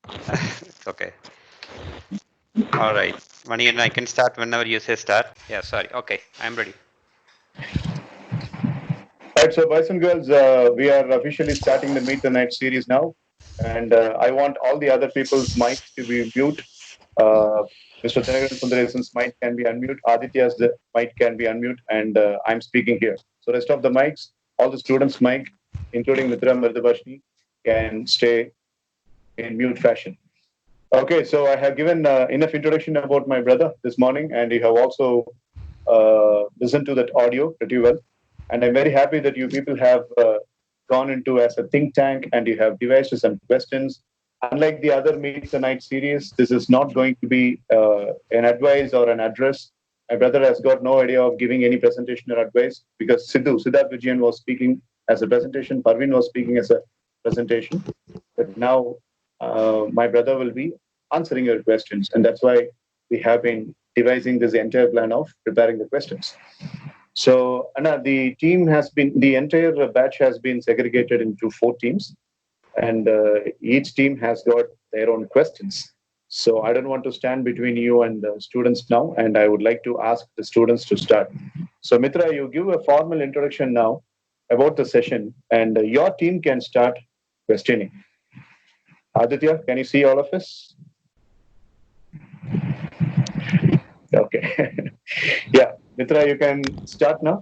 It's okay. All right. Manikandan, I can start whenever you say start. Yeah, sorry. Okay, I'm ready. Right, so boys and girls, we are officially starting the Meet the Night series now, and I want all the other people's mic to be mute. Uh, Mr. Dinakaran Sundaresan's mic can be unmute, Aditya's mic can be unmute, and I'm speaking here. So rest of the mics, all the students' mic, including Mitra Mridabashni, can stay in mute fashion. Okay, so I have given enough introduction about my brother this morning, and you have also listened to that audio pretty well. And I'm very happy that you people have gone into as a think tank and you have devised some questions. Unlike the other Meet the Night series, this is not going to be an advice or an address. My brother has got no idea of giving any presentation or advice because Siddharth Vijayan was speaking as a presentation, Parveen was speaking as a presentation. But now my brother will be answering your questions. And that's why we have been devising this entire plan of preparing the questions. So, Anna, the entire batch has been segregated into 4 teams, and each team has got their own questions. So, I don't want to stand between you and the students now, and I would like to ask the students to start. So, Mitra, you give a formal introduction now about the session, and your team can start questioning. Aditya, can you see all of us? Okay. Yeah, Mitra, you can start now.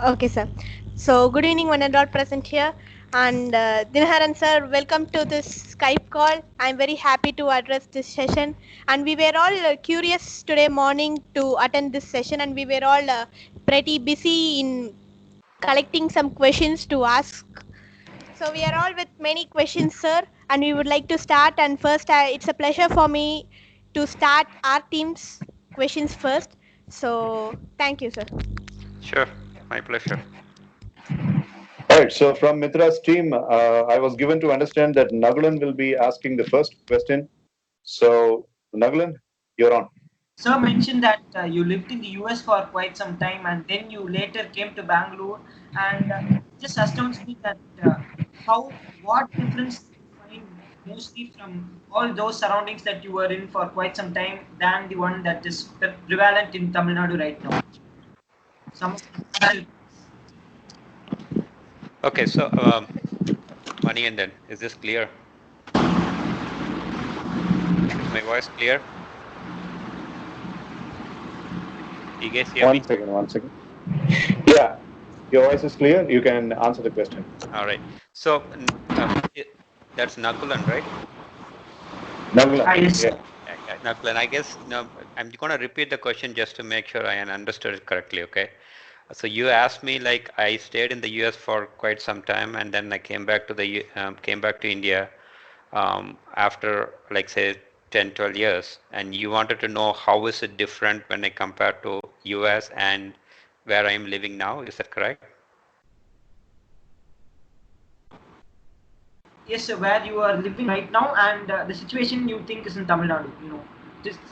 Okay, sir. So, good evening, one and all present here. And Dinakaran sir, welcome to this Skype call. I'm very happy to address this session. And we were all curious today morning to attend this session, and we were all pretty busy in collecting some questions to ask. So, we are all with many questions, sir, and we would like to start. And first, it's a pleasure for me to start our team's questions first. So, thank you, sir. Sure, my pleasure. All right. So from Mitra's team, I was given to understand that Nagalan will be asking the first question. So Nagalan, you're on. Sir mentioned that you lived in the US for quite some time and then you later came to Bangalore. And just astounds me that what difference do you find mostly from all those surroundings that you were in for quite some time than the one that is prevalent in Tamil Nadu right now? Some of the essential. Okay, so Manikandan, is this clear? Is my voice clear? You guys hear me? One second. Yeah, your voice is clear. You can answer the question. All right. So that's Nakulan, right? Nagalan, Yes, yeah. sir. Yeah, Nakulan. I guess I'm going to repeat the question just to make sure I understood it correctly. Okay. So you asked me like I stayed in the U.S. for quite some time, and then I came back to came back to India after like say 10, 12 years, and you wanted to know how is it different when I compare to U.S. and where I am living now. Is that correct? Yes, sir, where you are living right now and the situation you think is in Tamil Nadu.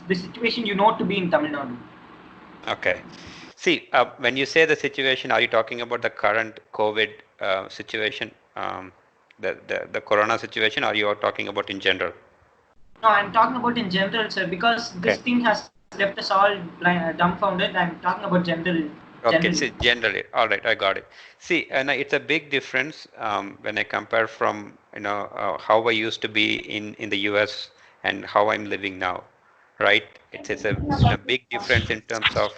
The situation you know to be in Tamil Nadu. Okay. See, when you say the situation, are you talking about the current COVID situation, the corona situation, or you are talking about in general? No, I'm talking about in general, sir, because this Okay. thing has left us all dumbfounded. I'm talking about Okay. generally. See, generally, all right, I got it. See, and it's a big difference when I compare from how I used to be in the U.S. and how I'm living now, right? It's a big difference in terms of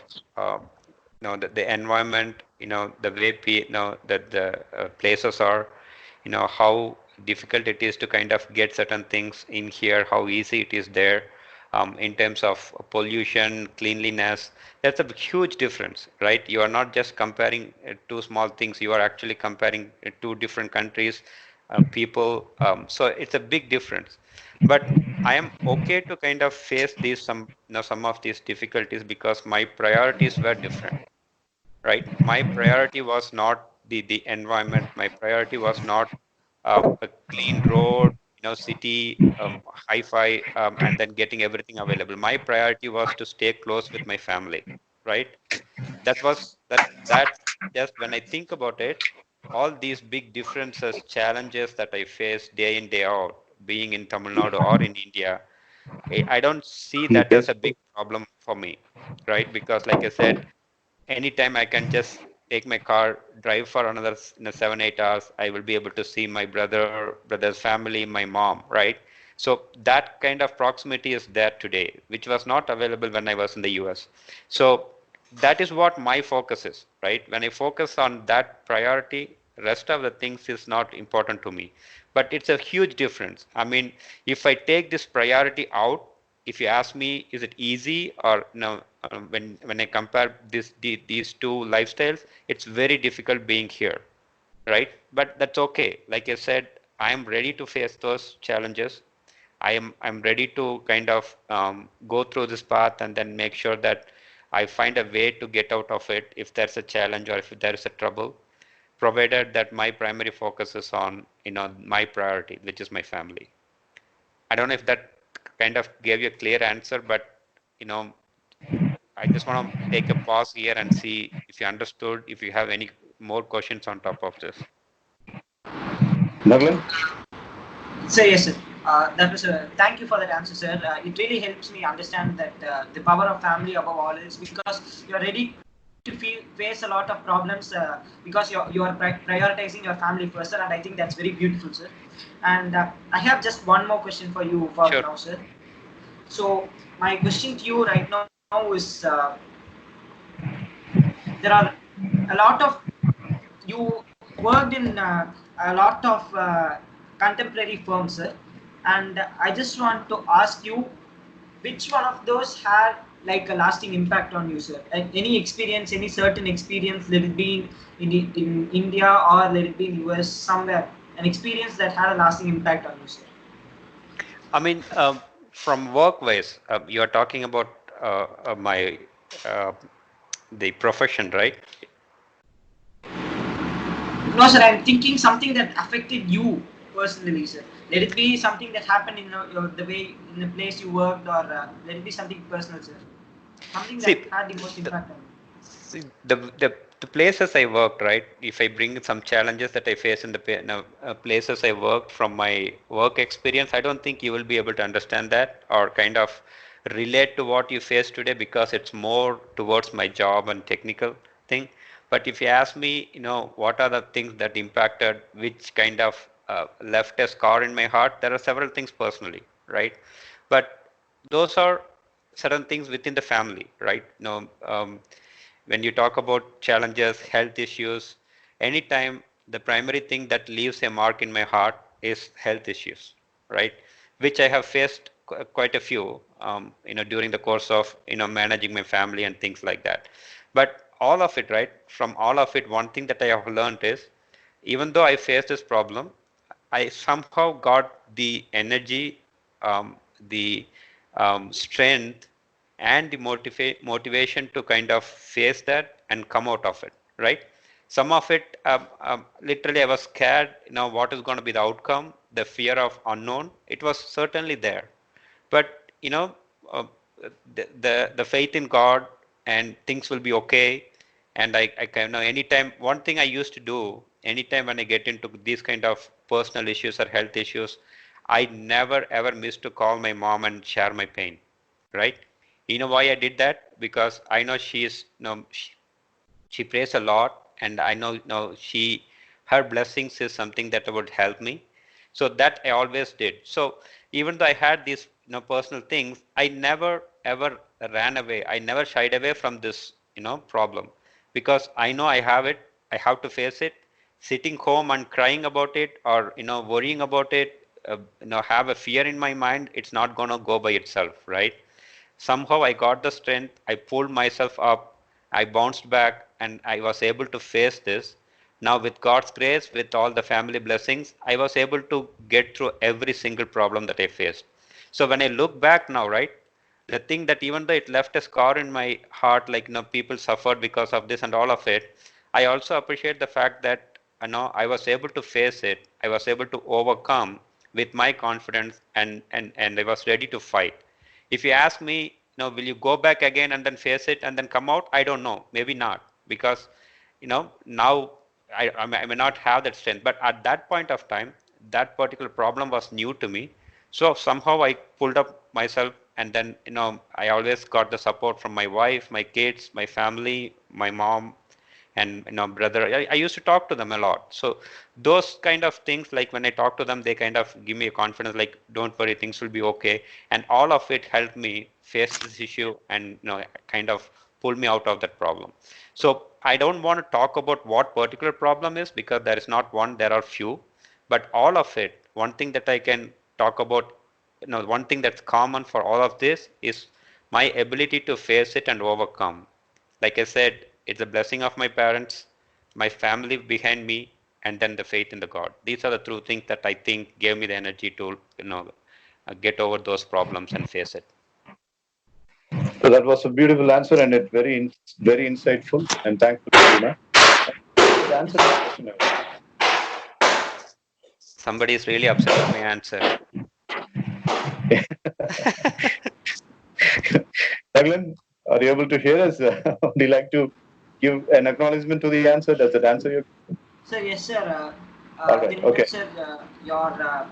the environment, the way the places are, how difficult it is to kind of get certain things in here, how easy it is there, in terms of pollution, cleanliness. That's a huge difference, right? You are not just comparing two small things, you are actually comparing two different countries, people. So it's a big difference. But I am okay to kind of face some of these difficulties because my priorities were different, right? My priority was not the environment. My priority was not a clean road, city, hi-fi, and then getting everything available. My priority was to stay close with my family, right? That just when I think about it, all these big differences, challenges that I face day in, day out, being in Tamil Nadu or in India, I don't see that as Yes. a big problem for me, right? Because like I said, anytime I can just take my car, drive for another 7, 8 hours, I will be able to see my brother's family, my mom, right? So that kind of proximity is there today, which was not available when I was in the US. So that is what my focus is, right? When I focus on that priority, rest of the things is not important to me. But it's a huge difference. I mean, if I take this priority out, if you ask me, is it easy or no? When I compare these two lifestyles, it's very difficult being here, right? But that's okay. Like I said, I am ready to face those challenges. I'm ready to kind of go through this path and then make sure that I find a way to get out of it if there's a challenge or if there is a trouble, provided that my primary focus is on my priority, which is my family. I don't know if that kind of gave you a clear answer, but you know, I just want to take a pause here and see if you understood, if you have any more questions on top of this. Naglan? So yes, sir. That was a thank you for that answer, sir. It really helps me understand that the power of family above all is because you are ready to face a lot of problems because you are prioritizing your family first, sir, and I think that's very beautiful, sir. And I have just one more question for you for Sure. now, sir. So my question to you right now is there are a lot of you worked in a lot of contemporary firms, sir, and I just want to ask you which one of those had like a lasting impact on you, sir? Any experience, any certain experience, let it be in India or let it be in US, somewhere, an experience that had a lasting impact on you, sir. I mean, from work-wise, you are talking about my uh, the profession, right? No, sir, I'm thinking something that affected you personally, sir. Let it be something that happened in the way, in the place you worked, or let it be something personal, sir. Something that See, had the most the, impact on you. see the places I worked, right? If I bring some challenges that I face in the places I worked from my work experience, I don't think you will be able to understand that or kind of relate to what you face today because it's more towards my job and technical thing. But if you ask me, what are the things that impacted, which kind of left a scar in my heart, there are several things personally, right? But those are certain things within the family, right? When you talk about challenges, health issues, anytime the primary thing that leaves a mark in my heart is health issues, right? Which I have faced quite a few, during the course of, managing my family and things like that. But all of it, right? From all of it, one thing that I have learned is, even though I faced this problem, I somehow got the energy, the strength, and the motivation to kind of face that and come out of it, right? Some of it, literally, I was scared, what is going to be the outcome, the fear of unknown. It was certainly there, but uh, the faith in God and things will be okay. And I kind of anytime one thing I used to do anytime when I get into these kind of personal issues or health issues, I never ever miss to call my mom and share my pain, right? You know why I did that? Because I know she is, she prays a lot, and I know, she, her blessings is something that would help me. So that I always did. So even though I had these, personal things, I never ever ran away. I never shied away from this, problem, because I know I have it. I have to face it. Sitting home and crying about it, or worrying about it, have a fear in my mind, it's not gonna go by itself, right? Somehow I got the strength, I pulled myself up, I bounced back, and I was able to face this. Now, with God's grace, with all the family blessings, I was able to get through every single problem that I faced. So when I look back now, right, the thing that even though it left a scar in my heart, like people suffered because of this and all of it, I also appreciate the fact that I was able to face it, I was able to overcome with my confidence, and I was ready to fight. If you ask me, will you go back again and then face it and then come out? I don't know. Maybe not, because now I may not have that strength. But at that point of time, that particular problem was new to me. So somehow I pulled up myself, and then I always got the support from my wife, my kids, my family, my mom, and brother. I used to talk to them a lot. So those kind of things, like when I talk to them, they kind of give me a confidence, like don't worry, things will be okay. And all of it helped me face this issue and kind of pull me out of that problem. So I don't want to talk about what particular problem is, because there is not one, there are few. But all of it, one thing that I can talk about, one thing that's common for all of this is my ability to face it and overcome. Like I said, it's a blessing of my parents, my family behind me, and then the faith in the God. These are the true things that I think gave me the energy to, get over those problems and face it. So that was a beautiful answer, and it very insightful. And thankful to you, man. Answer the question. Somebody is really upset with my answer. Raglan, are you able to hear us? Would you like to give an acknowledgement to the answer? Does it answer your question? Sir, yes, sir. Okay. Sir, your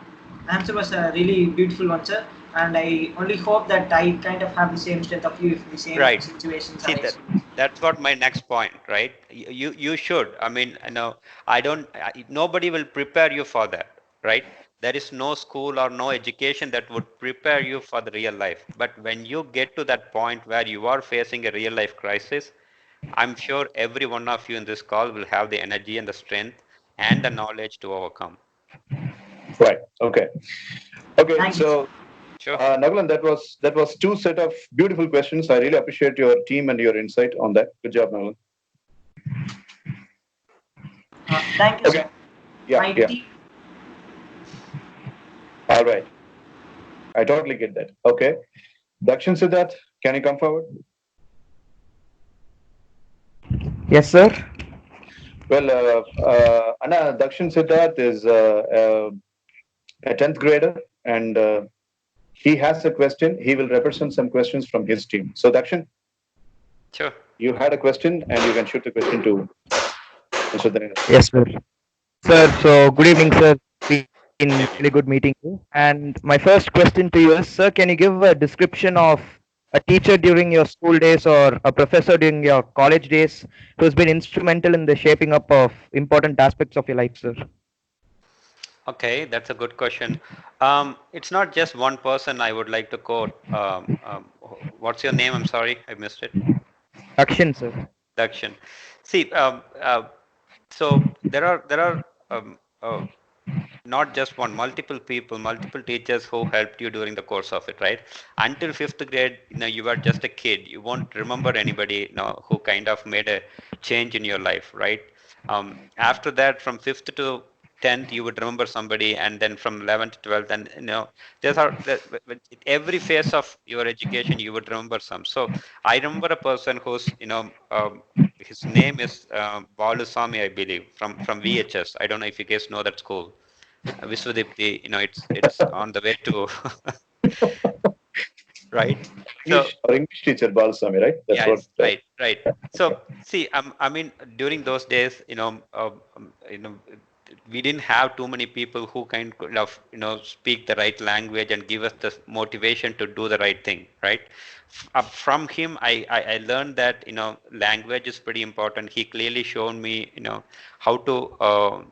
answer was a really beautiful one, sir. And I only hope that I kind of have the same strength of you if the same situations See, arise. that's what my next point, right? You should. I mean, nobody will prepare you for that, right? There is no school or no education that would prepare you for the real life. But when you get to that point where you are facing a real life crisis, I'm sure every one of you in this call will have the energy and the strength and the knowledge to overcome. Right. Okay. Okay. Thank you, So, Sure. Nagalan, that was two set of beautiful questions. I really appreciate your team and your insight on that. Good job, Nagalan. Thank you, sir. Yeah. Team. All right. I totally get that. Okay. Dakshin Siddharth, can you come forward? Yes, sir. Well, Anna, Dakshin Siddharth is a 10th grader, and he has a question. He will represent some questions from his team. So, Dakshin, Sure. You had a question, and you can shoot the question to Mr. Dinakaran. Yes, sir. Sir, so good evening, sir. It's been really good meeting you. And my first question to you is, sir, can you give a description of a teacher during your school days or a professor during your college days who's been instrumental in the shaping up of important aspects of your life, sir? Okay, that's a good question. It's not just one person I would like to quote. What's your name? I'm sorry, I missed it. Action, sir. Dakshin. See, so there are not just one, multiple people, multiple teachers who helped you during the course of it, right? Until fifth grade, you were just a kid. You won't remember anybody, who kind of made a change in your life, right? After that, from fifth to 10th, you would remember somebody, and then from 11th to 12th, and every phase of your education, you would remember some. So I remember a person who's, his name is Balusamy, I believe, from VHS. I don't know if you guys know that school. Viswadipti, it's on the way to right. English teacher Balasamy, right? That's Yeah, what. Right. So see, I mean, during those days, we didn't have too many people who kind of speak the right language and give us the motivation to do the right thing, right? From him, I learned that language is pretty important. He clearly shown me how to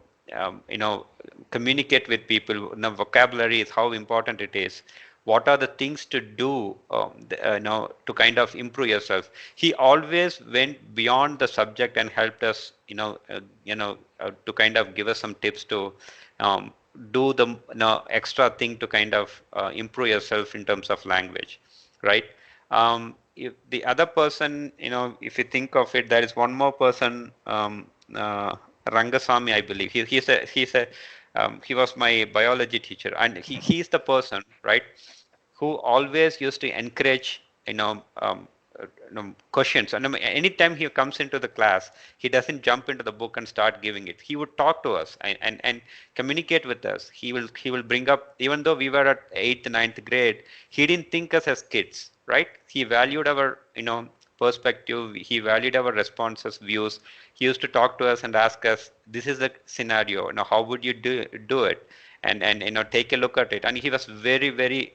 communicate with people. Vocabulary is how important it is. What are the things to do to kind of improve yourself. He always went beyond the subject and helped us to kind of give us some tips to do the extra thing to kind of improve yourself in terms of language, right? If the other person, if you think of it, there is one more person, Rangasamy, I believe. He was my biology teacher, and he's the person, right, who always used to encourage, questions. And anytime he comes into the class, he doesn't jump into the book and start giving it. He would talk to us and communicate with us. He will bring up, even though we were at 8th, 9th grade, he didn't think us as kids, right? He valued our, perspective. He valued our responses, views. He used to talk to us and ask us, this is the scenario. Now, how would you do it? and take a look at it. And he was very, very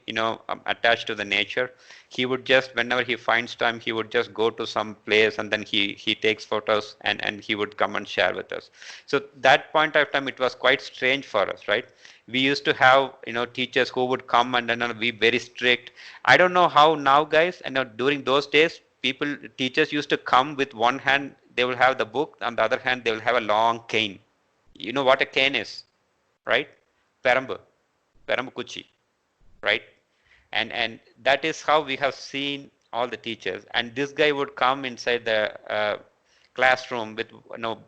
attached to the nature. He would just, whenever he finds time, he would just go to some place, and then he takes photos, and he would come and share with us. So that point of time, it was quite strange for us, right? We used to have teachers who would come and then be very strict. I don't know how now, guys. During those days, teachers used to come with one hand, they will have the book, on the other hand they will have a long cane. You know what a cane is, right? Perambu, Perambu Kuchi, right? And that is how we have seen all the teachers. And this guy would come inside the classroom with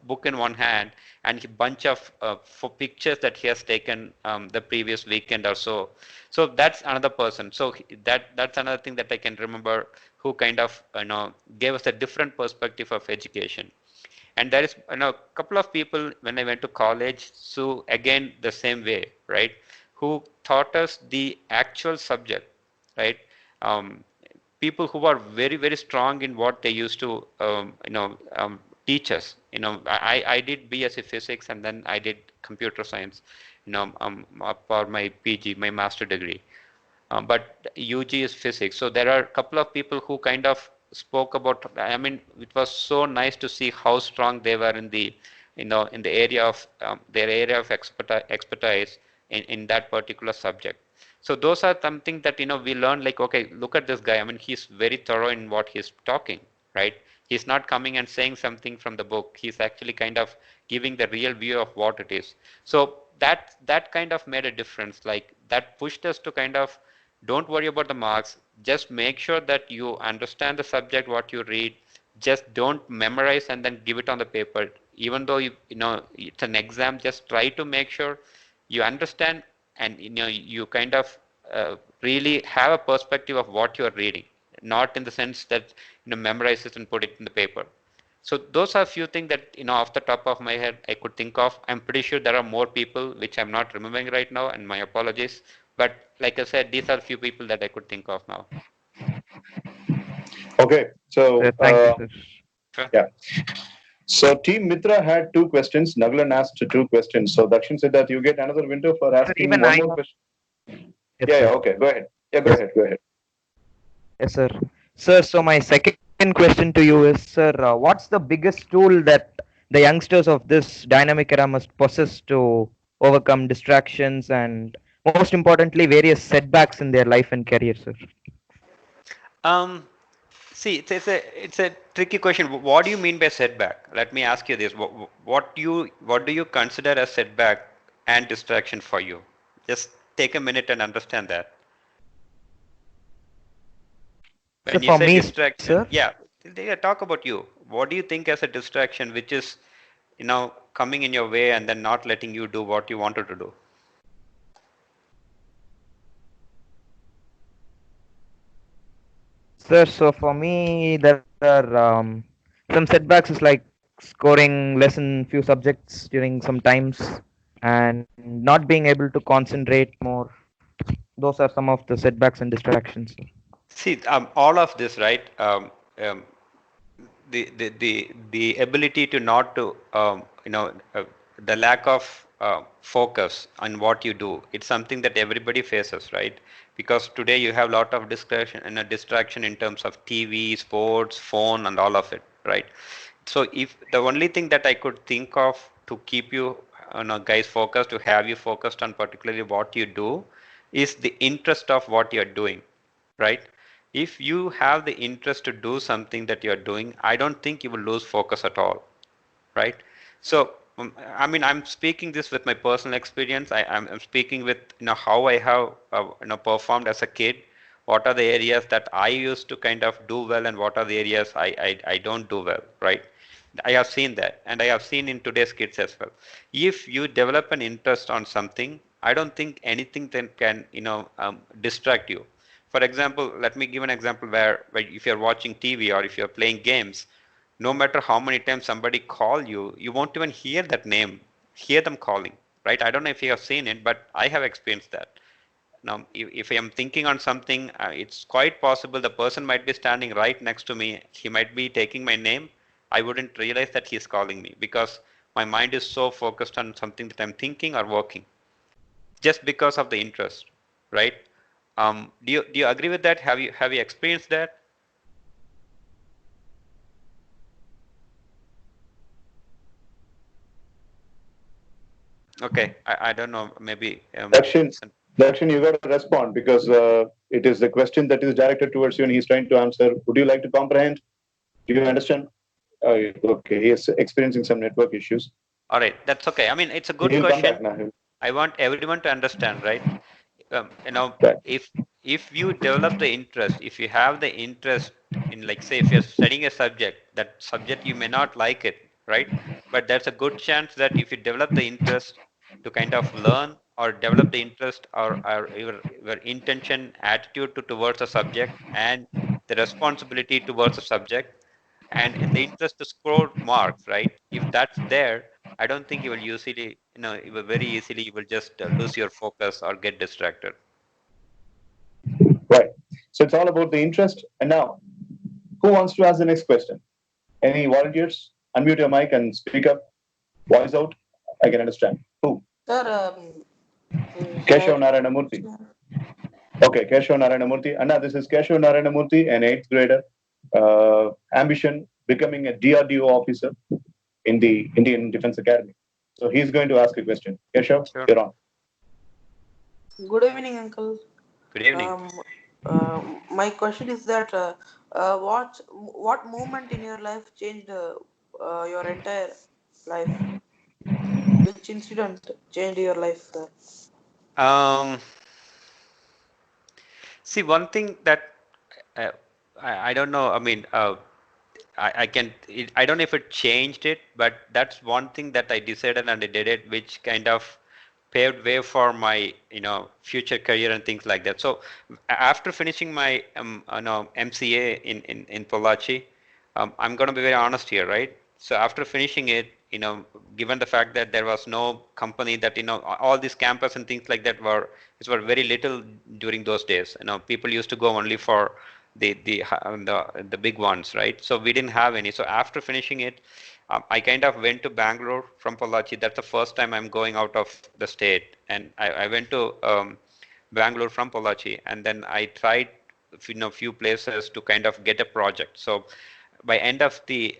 book in one hand and a bunch of for pictures that he has taken the previous weekend or so. So that's another person. So that's another thing that I can remember, who kind of gave us a different perspective of education. And there is a couple of people when I went to college, so again the same way, right, who taught us the actual subject, right? People who are very, very strong in what they used to teach us. I did BSc physics, and then I did computer science for my PG, my master degree. But UG is physics. So there are a couple of people who kind of spoke about, I mean, it was so nice to see how strong they were in the in the area of their area of expertise in that particular subject. So those are something that we learn, like, okay, look at this guy. I mean, he's very thorough in what he's talking, right? He's not coming and saying something from the book. He's actually kind of giving the real view of what it is. So that kind of made a difference. Like, that pushed us to kind of, don't worry about the marks. Just make sure that you understand the subject, what you read. Just don't memorize and then give it on the paper. Even though it's an exam, just try to make sure you understand, and you kind of really have a perspective of what you are reading, not in the sense that memorize it and put it in the paper. So those are a few things that off the top of my head I could think of. I'm pretty sure there are more people which I'm not remembering right now, and my apologies. But like I said, these are a few people that I could think of now. Okay, so Thank you, sir. yeah. So Team Mitra had 2 questions. Nagalan asked 2 questions. So Dakshin said that you get another window for asking even one more question. Yes, Yeah, sir. okay. Go ahead. Yeah, go ahead. Go ahead. Yes, sir. Sir, so my second question to you is, sir, what's the biggest tool that the youngsters of this dynamic era must possess to overcome distractions and, most importantly, various setbacks in their life and career, sir? See, it's a tricky question. What do you mean by setback? Let me ask you this: what do you consider as setback and distraction for you? Just take a minute and understand that. When So you for say me, distraction, sir, yeah, talk about you. What do you think as a distraction, which is coming in your way and then not letting you do what you wanted to do? sir, so for me, there are some setbacks is like scoring less in few subjects during some times and not being able to concentrate more. Those are some of the setbacks and distractions. See, all of this, right? Um, the ability to not to the lack of focus on what you do, it's something that everybody faces, right? Because today you have a lot of distraction and a distraction in terms of TV, sports, phone, and all of it, right? So if the only thing that I could think of to keep you, guys focused, to have you focused on particularly what you do, is the interest of what you're doing, right? If you have the interest to do something that you're doing, I don't think you will lose focus at all, right? So, I mean, I'm speaking this with my personal experience. I'm speaking with how I have performed as a kid. What are the areas that I used to kind of do well, and what are the areas I don't do well, right? I have seen that, and I have seen in today's kids as well. If you develop an interest on something, I don't think anything then can distract you. For example, let me give an example where if you're watching TV or if you're playing games, no matter how many times somebody call you, you won't even hear that name, hear them calling, right? I don't know if you have seen it, but I have experienced that. Now, if I am thinking on something, it's quite possible the person might be standing right next to me. He might be taking my name. I wouldn't realize that he's calling me because my mind is so focused on something that I'm thinking or working. just because of the interest, right? Do you agree with that? Have you experienced that? Okay, I don't know. Maybe Dakshin, you got to respond because it is the question that is directed towards you, and he's trying to answer. Would you like to comprehend? Do you understand? Okay, he is experiencing some network issues. All right, that's okay. I mean, it's a good He'll come question. back now. I want everyone to understand, right? You know, Right. if you develop the interest, if you have the interest in, like, say, if you're studying a subject, that subject you may not like it, right? But there's a good chance that if you develop the interest to kind of learn or develop the interest or your intention, attitude towards a subject and the responsibility towards a subject and the interest to score marks, right? If that's there, I don't think you will usually, you will very easily, you will just lose your focus or get distracted. Right. So it's all about the interest. And now, who wants to ask the next question? Any volunteers? Unmute your mic and speak up. Voice out. I can understand. Who? Sir, Keshav Narayanamurthy. Okay, Keshav Narayanamurthy. Anna, this is Keshav Narayanamurthy, an 8th grader. Ambition, becoming a DRDO officer in the Indian Defense Academy. So he's going to ask a question. Keshav, Sure. you're on. good evening, uncle. Good evening. My question is that what moment in your life changed your entire life? Which incident changed your life, sir? See, one thing that uh, I don't know. I mean, I can. I don't know if it changed it, but that's one thing that I decided and I did it, which kind of paved way for my future career and things like that. So after finishing my MCA in Pollachi, I'm going to be very honest here, right? So after finishing it, given the fact that there was no company that all these campus and things like that were very little during those days. People used to go only for the big ones, right? So we didn't have any. So after finishing it, I kind of went to Bangalore from Pollachi. That's the first time I'm going out of the state, and I went to Bangalore from Pollachi, and then I tried few places to kind of get a project. So by end of the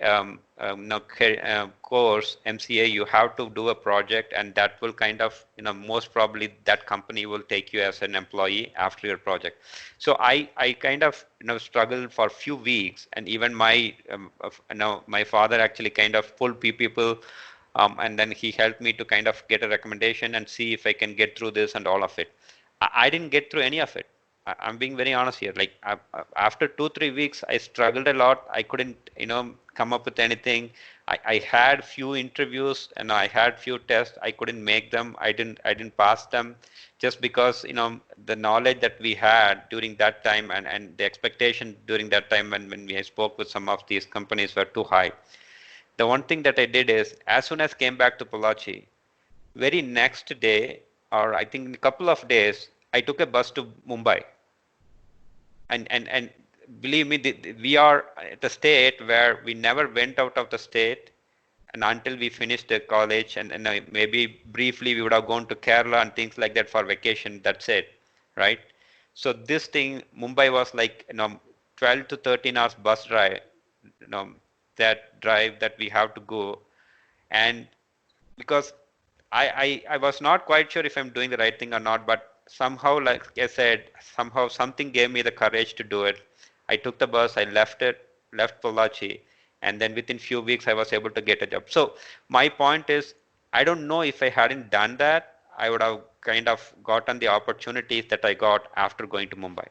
course MCA, you have to do a project, and that will kind of most probably that company will take you as an employee after your project. So I kind of struggled for a few weeks, and even my my father actually kind of pulled people, and then he helped me to kind of get a recommendation and see if I can get through this and all of it. I didn't get through any of it. I'm being very honest here. Like after 2-3 weeks, I struggled a lot. I couldn't, come up with anything. I had few interviews and I had few tests. I couldn't make them. I didn't pass them, just because the knowledge that we had during that time and the expectation during that time when we spoke with some of these companies were too high. The one thing that I did is, as soon as came back to Pollachi, very next day, or I think in a couple of days, I took a bus to Mumbai. And believe me, we are at the state where we never went out of the state, and until we finished the college, and maybe briefly we would have gone to Kerala and things like that for vacation. That's it, right? So this thing, Mumbai was like 12 to 13 hours bus drive, that drive that we have to go, and because I was not quite sure if I'm doing the right thing or not, but somehow, like I said, somehow something gave me the courage to do it. I took the bus, I left Pollachi, and then within few weeks I was able to get a job. So my point is, I don't know if I hadn't done that, I would have kind of gotten the opportunities that I got after going to Mumbai.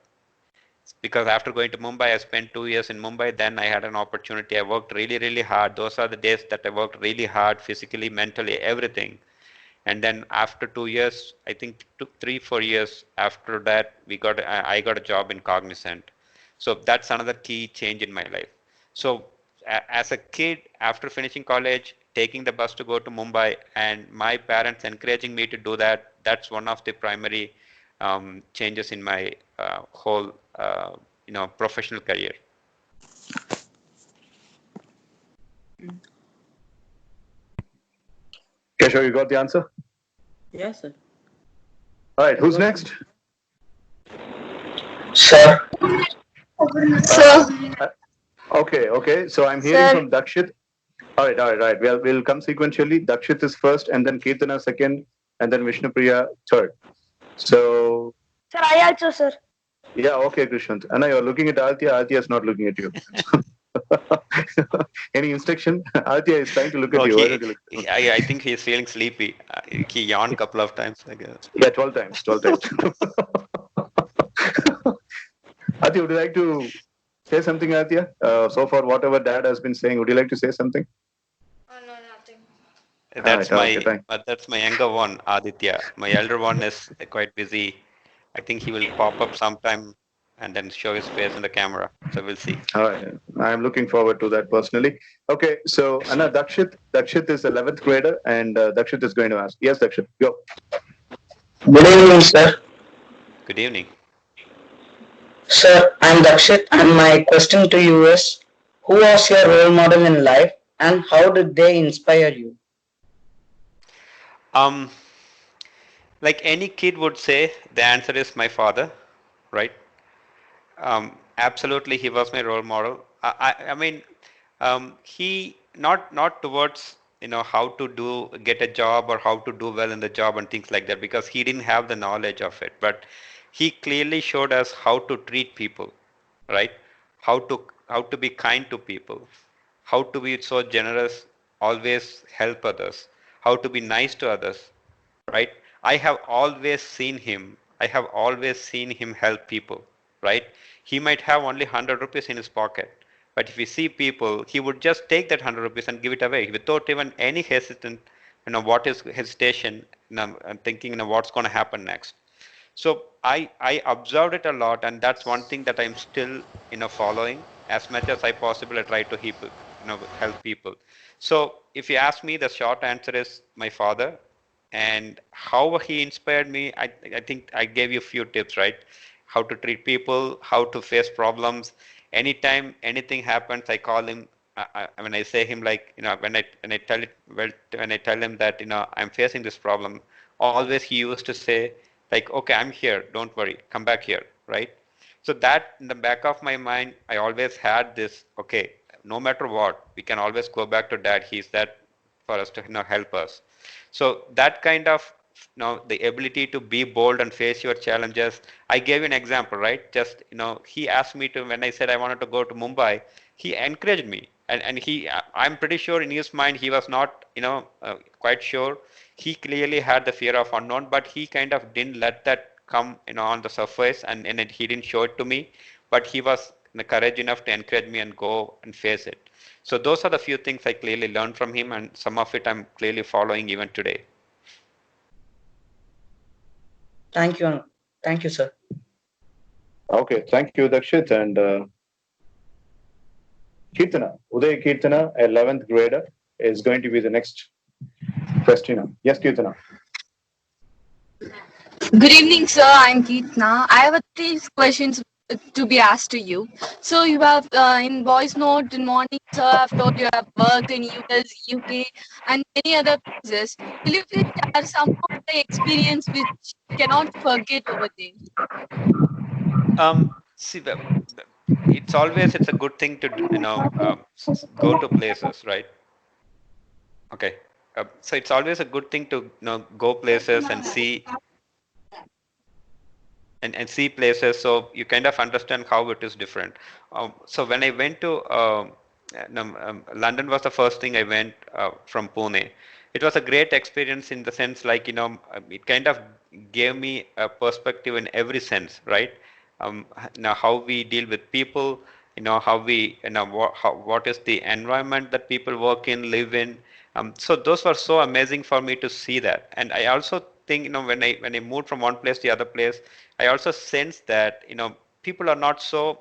Because after going to Mumbai, I spent 2 years in Mumbai. Then I had an opportunity. I worked really, really hard. Those are the days that I worked really hard, physically, mentally, everything. And then after 2 years, I think 3-4 years after that, I got a job in Cognizant. So that's another key change in my life. So as a kid, after finishing college, taking the bus to go to Mumbai, and my parents encouraging me to do that, that's one of the primary changes in my whole professional career. Keshav, you got the answer? Yes, sir. All right, who's next? Sir. Uh, okay. So I'm hearing from Dakshit. All right. We'll come sequentially. Dakshit is first, and then Kirtana second, and then Vishnupriya third. So. Sir, I also, sir. Yeah, okay, Krishant. Anna, you're looking at Aditya. Aditya is not looking at you. Any instruction? Aditya is trying to look at you. Why don't you look? I think he's feeling sleepy. He yawned a couple of times, I guess. Yeah, 12 times. 12 times. Aditya, would you like to say something, Aditya? So far, whatever Dad has been saying, would you like to say something? No, nothing. That's my younger one, Aditya. My elder one is quite busy. I think he will pop up sometime and then show his face in the camera. So we'll see. All right. I'm looking forward to that personally. Okay, so Anna, Dakshit is 11th grader, and Dakshit is going to ask. Yes, Dakshit, go. Good evening, sir. Good evening. Sir, I'm Dakshit, and my question to you is, who was your role model in life, and how did they inspire you? Like any kid would say, the answer is my father, right? Absolutely, he was my role model. I mean, he not towards how to get a job or how to do well in the job and things like that, because he didn't have the knowledge of it. But he clearly showed us how to treat people, right? How to be kind to people, how to be so generous, always help others, how to be nice to others, right? I have always seen him. I have always seen him help people, right? He might have only 100 rupees in his pocket, but if he see people, he would just take that 100 rupees and give it away without even any hesitant, what is hesitation, and thinking, what's going to happen next. So I observed it a lot, and that's one thing that I'm still following as much as I possibly try to help people. So if you ask me, the short answer is my father. And how he inspired me, I think I gave you a few tips, right? How to treat people, how to face problems. Anytime anything happens, I call him. When I say him, like, when I tell it, well, when I tell him that I'm facing this problem, always he used to say, like, okay, I'm here, don't worry, come back here, right? So that in the back of my mind, I always had this, okay, no matter what, we can always go back to dad. He's that for us to help us. So that kind of the ability to be bold and face your challenges. I gave you an example, right? Just he asked me to, when I said I wanted to go to Mumbai, he encouraged me, and I'm pretty sure in his mind he was not quite sure. He clearly had the fear of unknown, but he kind of didn't let that come on the surface, and he didn't show it to me, but he was courage enough to encourage me and go and face it. So those are the few things I clearly learned from him, and some of it I'm clearly following even today. Thank you, sir. Okay, thank you, Dakshit. And Kirtana, Uday Kirtana, 11th grader, is going to be the next questioner. Yes, Kirtana. Good evening, sir. I'm Keetna. I have three questions to be asked to you. So you have in voice note in morning, sir, I've told you have worked in US, UK, and many other places. Will you please share some of the experience which you cannot forget over there? See, it's a good thing to go to places, right? Okay. So it's always a good thing to go places and see see places, so you kind of understand how it is different. So when I went to London was the first thing I went from Pune. It was a great experience in the sense, like, it kind of gave me a perspective in every sense, right? Now how we deal with people, how we, what is the environment that people work in, live in. So those were so amazing for me to see that. And I also think, when I moved from one place to the other place, I also sense that, people are not so,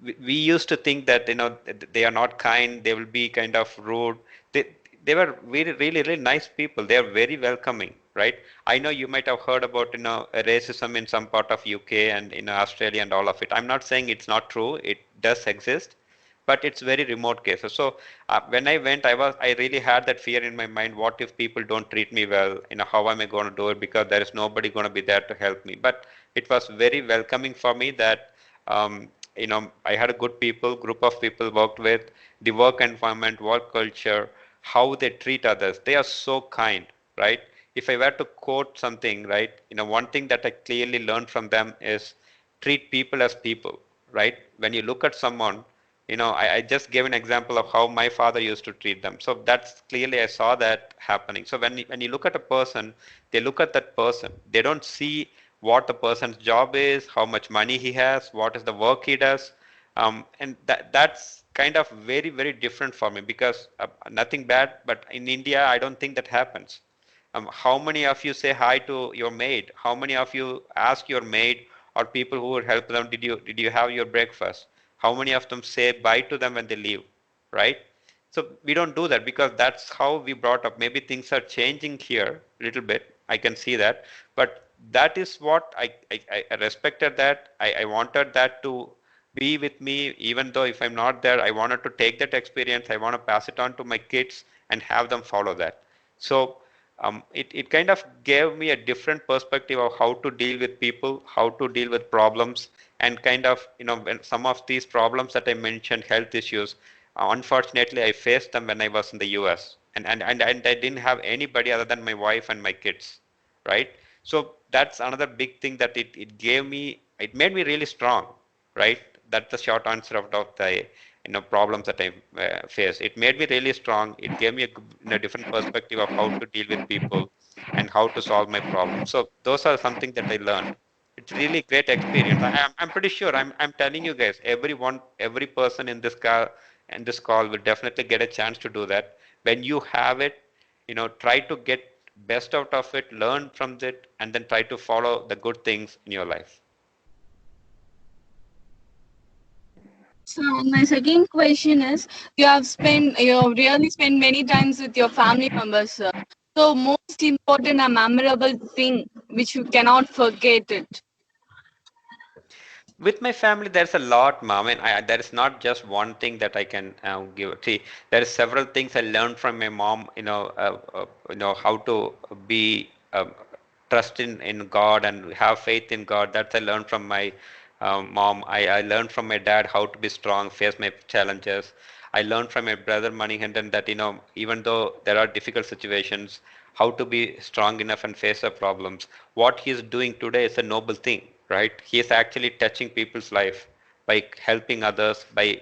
we used to think that, they are not kind, they will be kind of rude. They were really, really, really nice people. They are very welcoming, right? I know you might have heard about, racism in some part of UK and, Australia and all of it. I'm not saying it's not true. It does exist. but it's very remote cases. So when I went, I really had that fear in my mind. What if people don't treat me well? How am I going to do it? Because there is nobody going to be there to help me. But it was very welcoming for me that I had a good group of people worked with, the work environment, work culture, how they treat others. They are so kind, right? If I were to quote something, right, one thing that I clearly learned from them is treat people as people, right? When you look at someone, I just gave an example of how my father used to treat them. So that's clearly I saw that happening. So when you look at a person, they look at that person. They don't see what the person's job is, how much money he has, what is the work he does. And that's kind of very, very different for me because nothing bad, but in India, I don't think that happens. How many of you say hi to your maid? How many of you ask your maid or people who would help them, did you have your breakfast? How many of them say bye to them when they leave, right? So we don't do that because that's how we brought up. Maybe things are changing here a little bit. I can see that, but that is what I respected that. I wanted that to be with me, even though if I'm not there, I wanted to take that experience. I want to pass it on to my kids and have them follow that. So it kind of gave me a different perspective of how to deal with people, how to deal with problems, and kind of, when some of these problems that I mentioned, health issues, unfortunately, I faced them when I was in the US. And I didn't have anybody other than my wife and my kids, right? So that's another big thing that it gave me, it made me really strong, right? That's the short answer of the problems that I faced. It made me really strong. It gave me a different perspective of how to deal with people and how to solve my problems. So those are something that I learned. It's really great experience. I'm pretty sure. I'm telling you guys, every person in this call will definitely get a chance to do that. When you have it, try to get best out of it, learn from it, and then try to follow the good things in your life. So my second question is, you have really spent many times with your family members, sir. So most important and memorable thing which you cannot forget it. With my family, there's a lot, mom. And there is not just one thing that I can give. See, there are several things I learned from my mom. How to be trust in God and have faith in God. That's I learned from my mom. I learned from my dad how to be strong, face my challenges. I learned from my brother Manikandan that even though there are difficult situations, how to be strong enough and face the problems. What he is doing today is a noble thing, right? He is actually touching people's life by helping others, by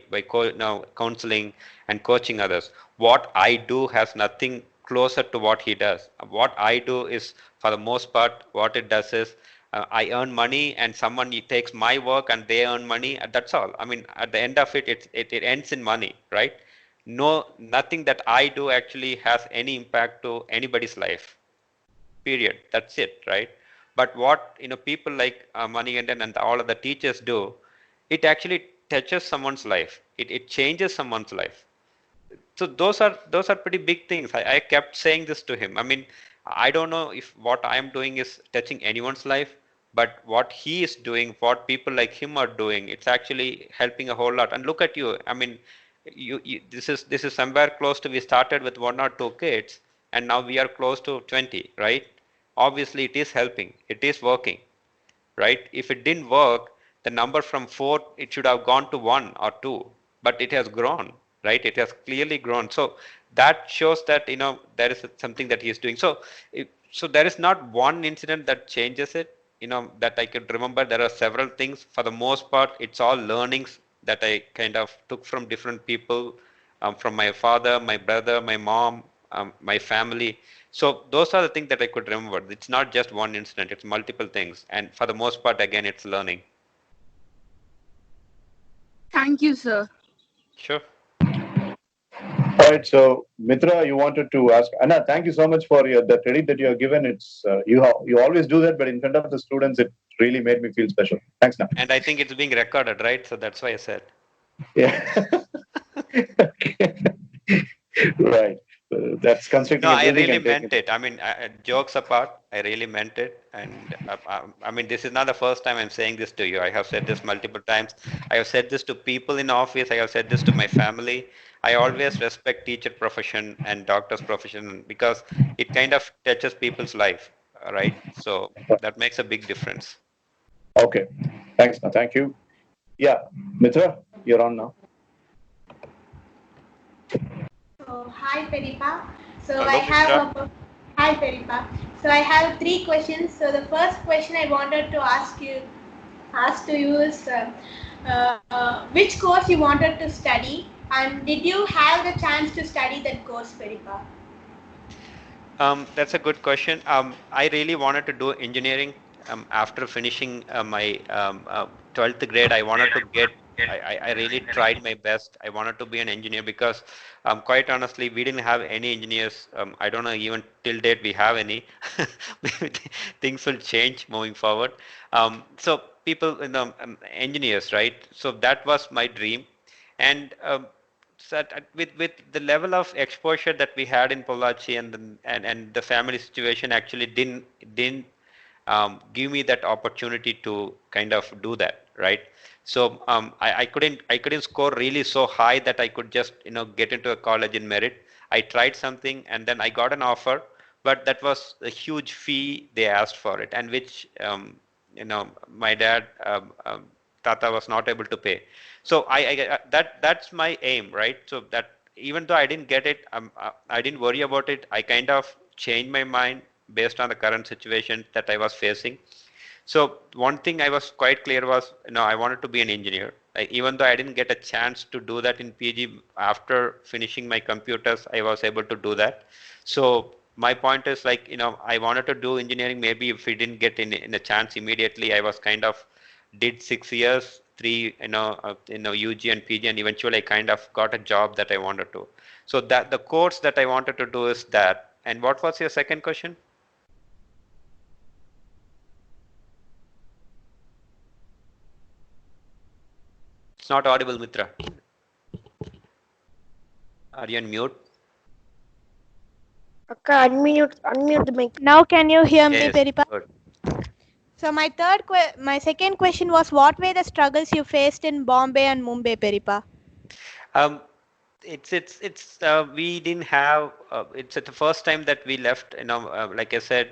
counseling and coaching others. What I do has nothing closer to what he does. What I do is, for the most part, what it does is I earn money and someone takes my work and they earn money. That's all. I mean, at the end of it, it ends in money, right? No, nothing that I do actually has any impact to anybody's life. Period. That's it, right? But what people like Manikandan and all of the teachers do, it actually touches someone's life. It changes someone's life. So those are pretty big things. I kept saying this to him. I mean, I don't know if what I'm doing is touching anyone's life, but what he is doing, what people like him are doing, it's actually helping a whole lot. And look at you. I mean, this is somewhere close to, we started with 1 or 2 kids, and now we are close to 20, right? Obviously, it is helping. It is working, right? If it didn't work, the number from 4, it should have gone to 1 or 2, but it has grown, right? It has clearly grown. So that shows that, there is something that he is doing. So, so there is not one incident that changes it, that I could remember. There are several things. For the most part, it's all learnings that I kind of took from different people, from my father, my brother, my mom, my family. So those are the things that I could remember. It's not just one incident, it's multiple things. And for the most part, again, it's learning. Thank you, sir. Sure. All right, so Mitra, you wanted to ask Anna. Thank you so much for the credit that you have given. It's you always do that, but in front of the students, it really made me feel special. Thanks, now. And I think it's being recorded, right? So that's why I said. Yeah. Okay. Right. That's constricting No, a I breathing really and taking. meant it. I mean, jokes apart, I really meant it. And I mean, this is not the first time I'm saying this to you. I have said this multiple times. I have said this to people in office. I have said this to my family. I always respect teacher profession and doctor's profession because it kind of touches people's life, right? So that makes a big difference. Okay. Thanks. Thank you. Yeah. Mitra, you're on now. So, hi Peripa. So I Hello, have Mitra. hi Peripa. So I have three questions. So the first question I wanted to ask to you is which course you wanted to study, and did you have the chance to study that course, Peripa? That's a good question. I really wanted to do engineering after finishing my 12th grade. I wanted to I really tried my best. I wanted to be an engineer because, quite honestly, we didn't have any engineers. I don't know, even till date we have any. Maybe things will change moving forward. So people, engineers, right? So that was my dream. And so with the level of exposure that we had in Pollachi and the family situation actually didn't give me that opportunity to kind of do that, right? So I couldn't score really so high that I could just get into a college in merit. I tried something and then I got an offer, but that was a huge fee they asked for it, and which my dad Tata was not able to pay. So that's my aim, right? So that even though I didn't get it, I didn't worry about it. I kind of changed my mind based on the current situation that I was facing. So one thing I was quite clear was, I wanted to be an engineer. Even though I didn't get a chance to do that in PG, after finishing my computers, I was able to do that. So my point is like, I wanted to do engineering. Maybe if we didn't get in a chance immediately, I was kind of did 6 years, three, UG and PG, and eventually I kind of got a job that I wanted to. So that the course that I wanted to do is that. And what was your second question? It's not audible, Mitra. Are you on mute? Akka, unmute the mic. Now can you hear me, Yes, Peripa? good. So my second question was, what were the struggles you faced in Bombay and Mumbai, Peripa? Um, it's we didn't have it's the first time that we left, like I said,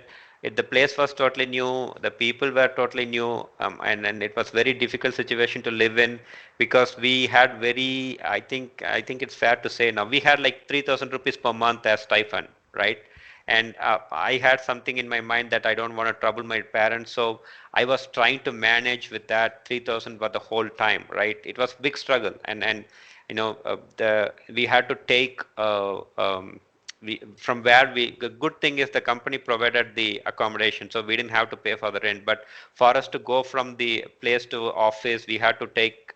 the place was totally new, the people were totally new, and it was very difficult situation to live in because we had very, I think it's fair to say now we had like 3,000 rupees per month as stipend, right? And I had something in my mind that I don't want to trouble my parents, so I was trying to manage with that 3,000 for the whole time, right? It was big struggle, and we had to take from where the good thing is the company provided the accommodation, so we didn't have to pay for the rent. But for us to go from the place to office, we had to take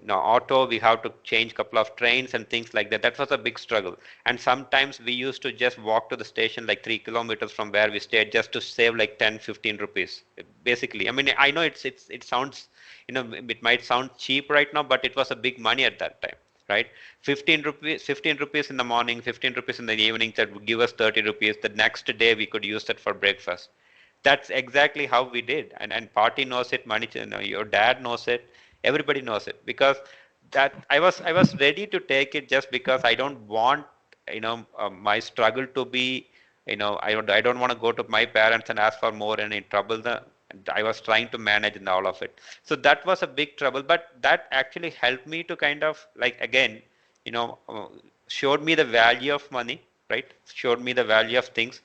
auto, we have to change couple of trains and things like that. That was a big struggle. And sometimes we used to just walk to the station like 3 kilometers from where we stayed just to save like 10-15 rupees. Basically, I mean, I know it sounds, it might sound cheap right now, but it was a big money at that time, right? 15 rupees in the morning, 15 rupees in the evening, that would give us 30 rupees. The next day we could use that for breakfast. That's exactly how we did. And party knows it, money, your dad knows it, everybody knows it, because that I was ready to take it just because I don't want, my struggle to be, I don't want to go to my parents and ask for more and in trouble the. I was trying to manage and all of it. So that was a big trouble, but that actually helped me to kind of like, again, you know, uh, showed me the value of money, right? Showed me the value of things.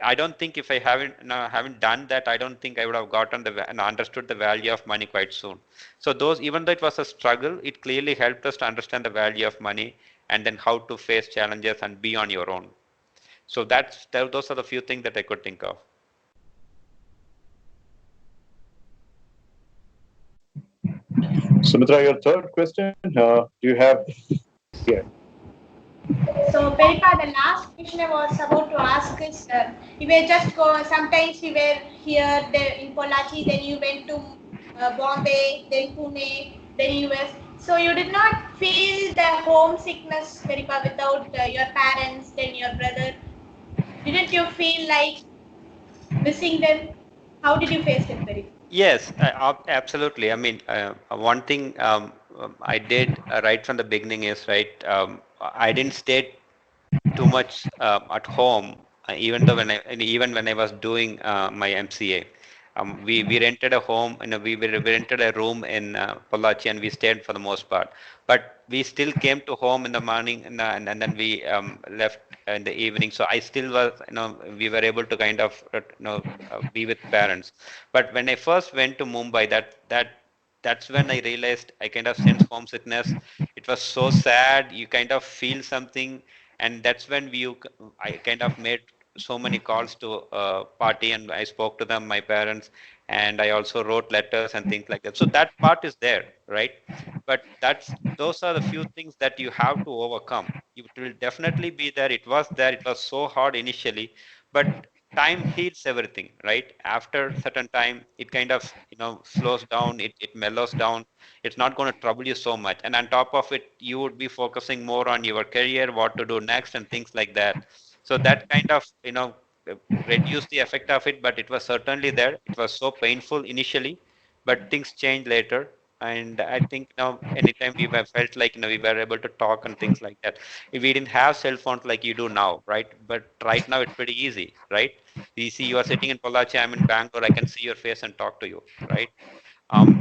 I don't think if I haven't done that, I don't think I would have gotten and understood the value of money quite soon. So those, even though it was a struggle, it clearly helped us to understand the value of money and then how to face challenges and be on your own. So those are the few things that I could think of. Sumitra, your third question, do you have? Yeah. So, Peripa, the last question I was about to ask is, we were just sometimes we were here in Pollachi, then you went to Bombay, then Pune, then US. So you did not feel the homesickness, Peripa, without your parents, then your brother. Didn't you feel like missing them? How did you face it, Peripa? Yes, absolutely. I mean, one thing I did right from the beginning is right. I didn't stay too much at home, even though even when I was doing my MCA. We rented a home, we rented a room in Pollachi, and we stayed for the most part. But we still came to home in the morning, and then we left in the evening. So I still was, we were able to kind of, be with parents. But when I first went to Mumbai, that's when I realized I kind of sensed homesickness. It was so sad. You kind of feel something, and that's when I kind of made so many calls to party, and I spoke to them, my parents, and I also wrote letters and things like that. So that part is there, right? But those are the few things that you have to overcome. It will definitely be there. It was there. It was so hard initially, but time heals everything, right? After certain time, it kind of slows down. It mellows down. It's not going to trouble you so much, and on top of it, you would be focusing more on your career, what to do next, and things like that. So that kind of uh, reduced the effect of it, but it was certainly there. It was so painful initially, but things changed later. And I think anytime we were felt like we were able to talk and things like that. If we didn't have cell phones like you do now, right? But right now it's pretty easy, right? We see you are sitting in Pollachi, I'm in Bangalore, I can see your face and talk to you, right?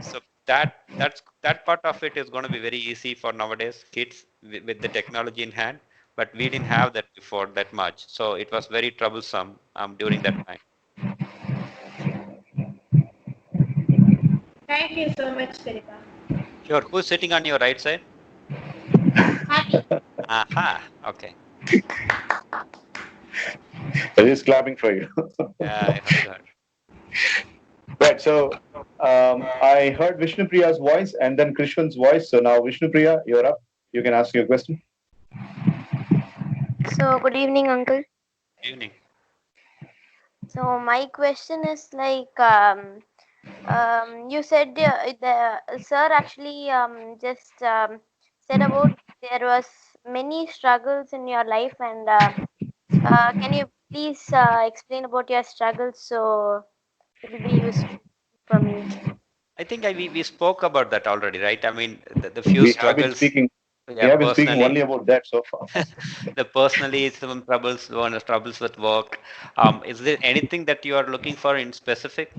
So that part of it is going to be very easy for nowadays kids with the technology in hand, but we didn't have that before that much, so it was very troublesome during that time. Thank you so much, Peripa. Sure. Who's sitting on your right side? Happy. Aha. Okay. He's clapping for you. Yeah, I heard that. Right. So I heard Vishnupriya's voice and then Krishwan's voice. So now Vishnupriya, you're up. You can ask your question. So, good evening, Uncle. Evening. So, my question is like, you said the sir actually just said about there was many struggles in your life, and can you please explain about your struggles so it will be useful for me? I think we spoke about that already, right? I mean, the few We have been struggles. speaking. We Yeah, have been speaking personally. only about that so far. The personally some troubles, one of troubles with work. Is there anything that you are looking for in specific?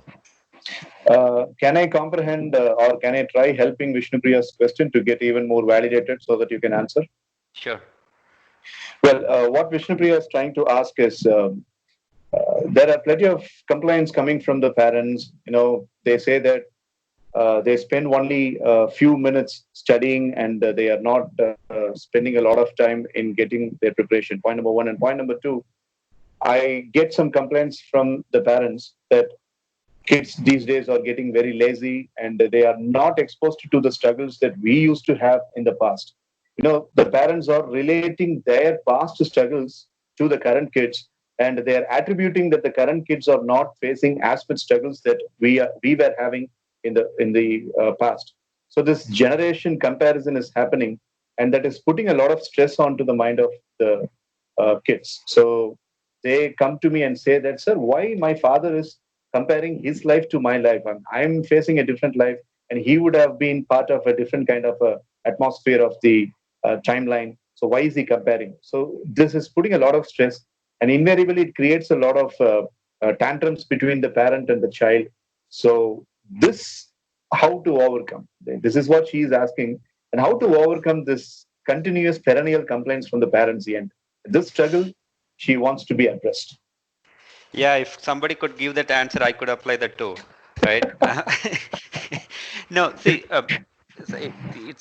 Can I comprehend or can I try helping Vishnupriya's question to get even more validated so that you can answer? Sure. Well, what Vishnupriya is trying to ask is there are plenty of complaints coming from the parents. They say that they spend only a few minutes studying and they are not spending a lot of time in getting their preparation. Point number one. And point number two, I get some complaints from the parents that kids these days are getting very lazy and they are not exposed to the struggles that we used to have in the past. The parents are relating their past struggles to the current kids, and they are attributing that the current kids are not facing as much struggles that we were having in the past. So this generation comparison is happening, and that is putting a lot of stress onto the mind of the kids. So they come to me and say that, sir, why my father is comparing his life to my life? I'm facing a different life, and he would have been part of a different kind of atmosphere of the timeline. So why is he comparing? So this is putting a lot of stress, and invariably it creates a lot of tantrums between the parent and the child. So this, how to overcome? This is what she is asking, and how to overcome this continuous perennial complaints from the parents' end. This struggle she wants to be addressed. Yeah, if somebody could give that answer, I could apply that too, right? No, see, it's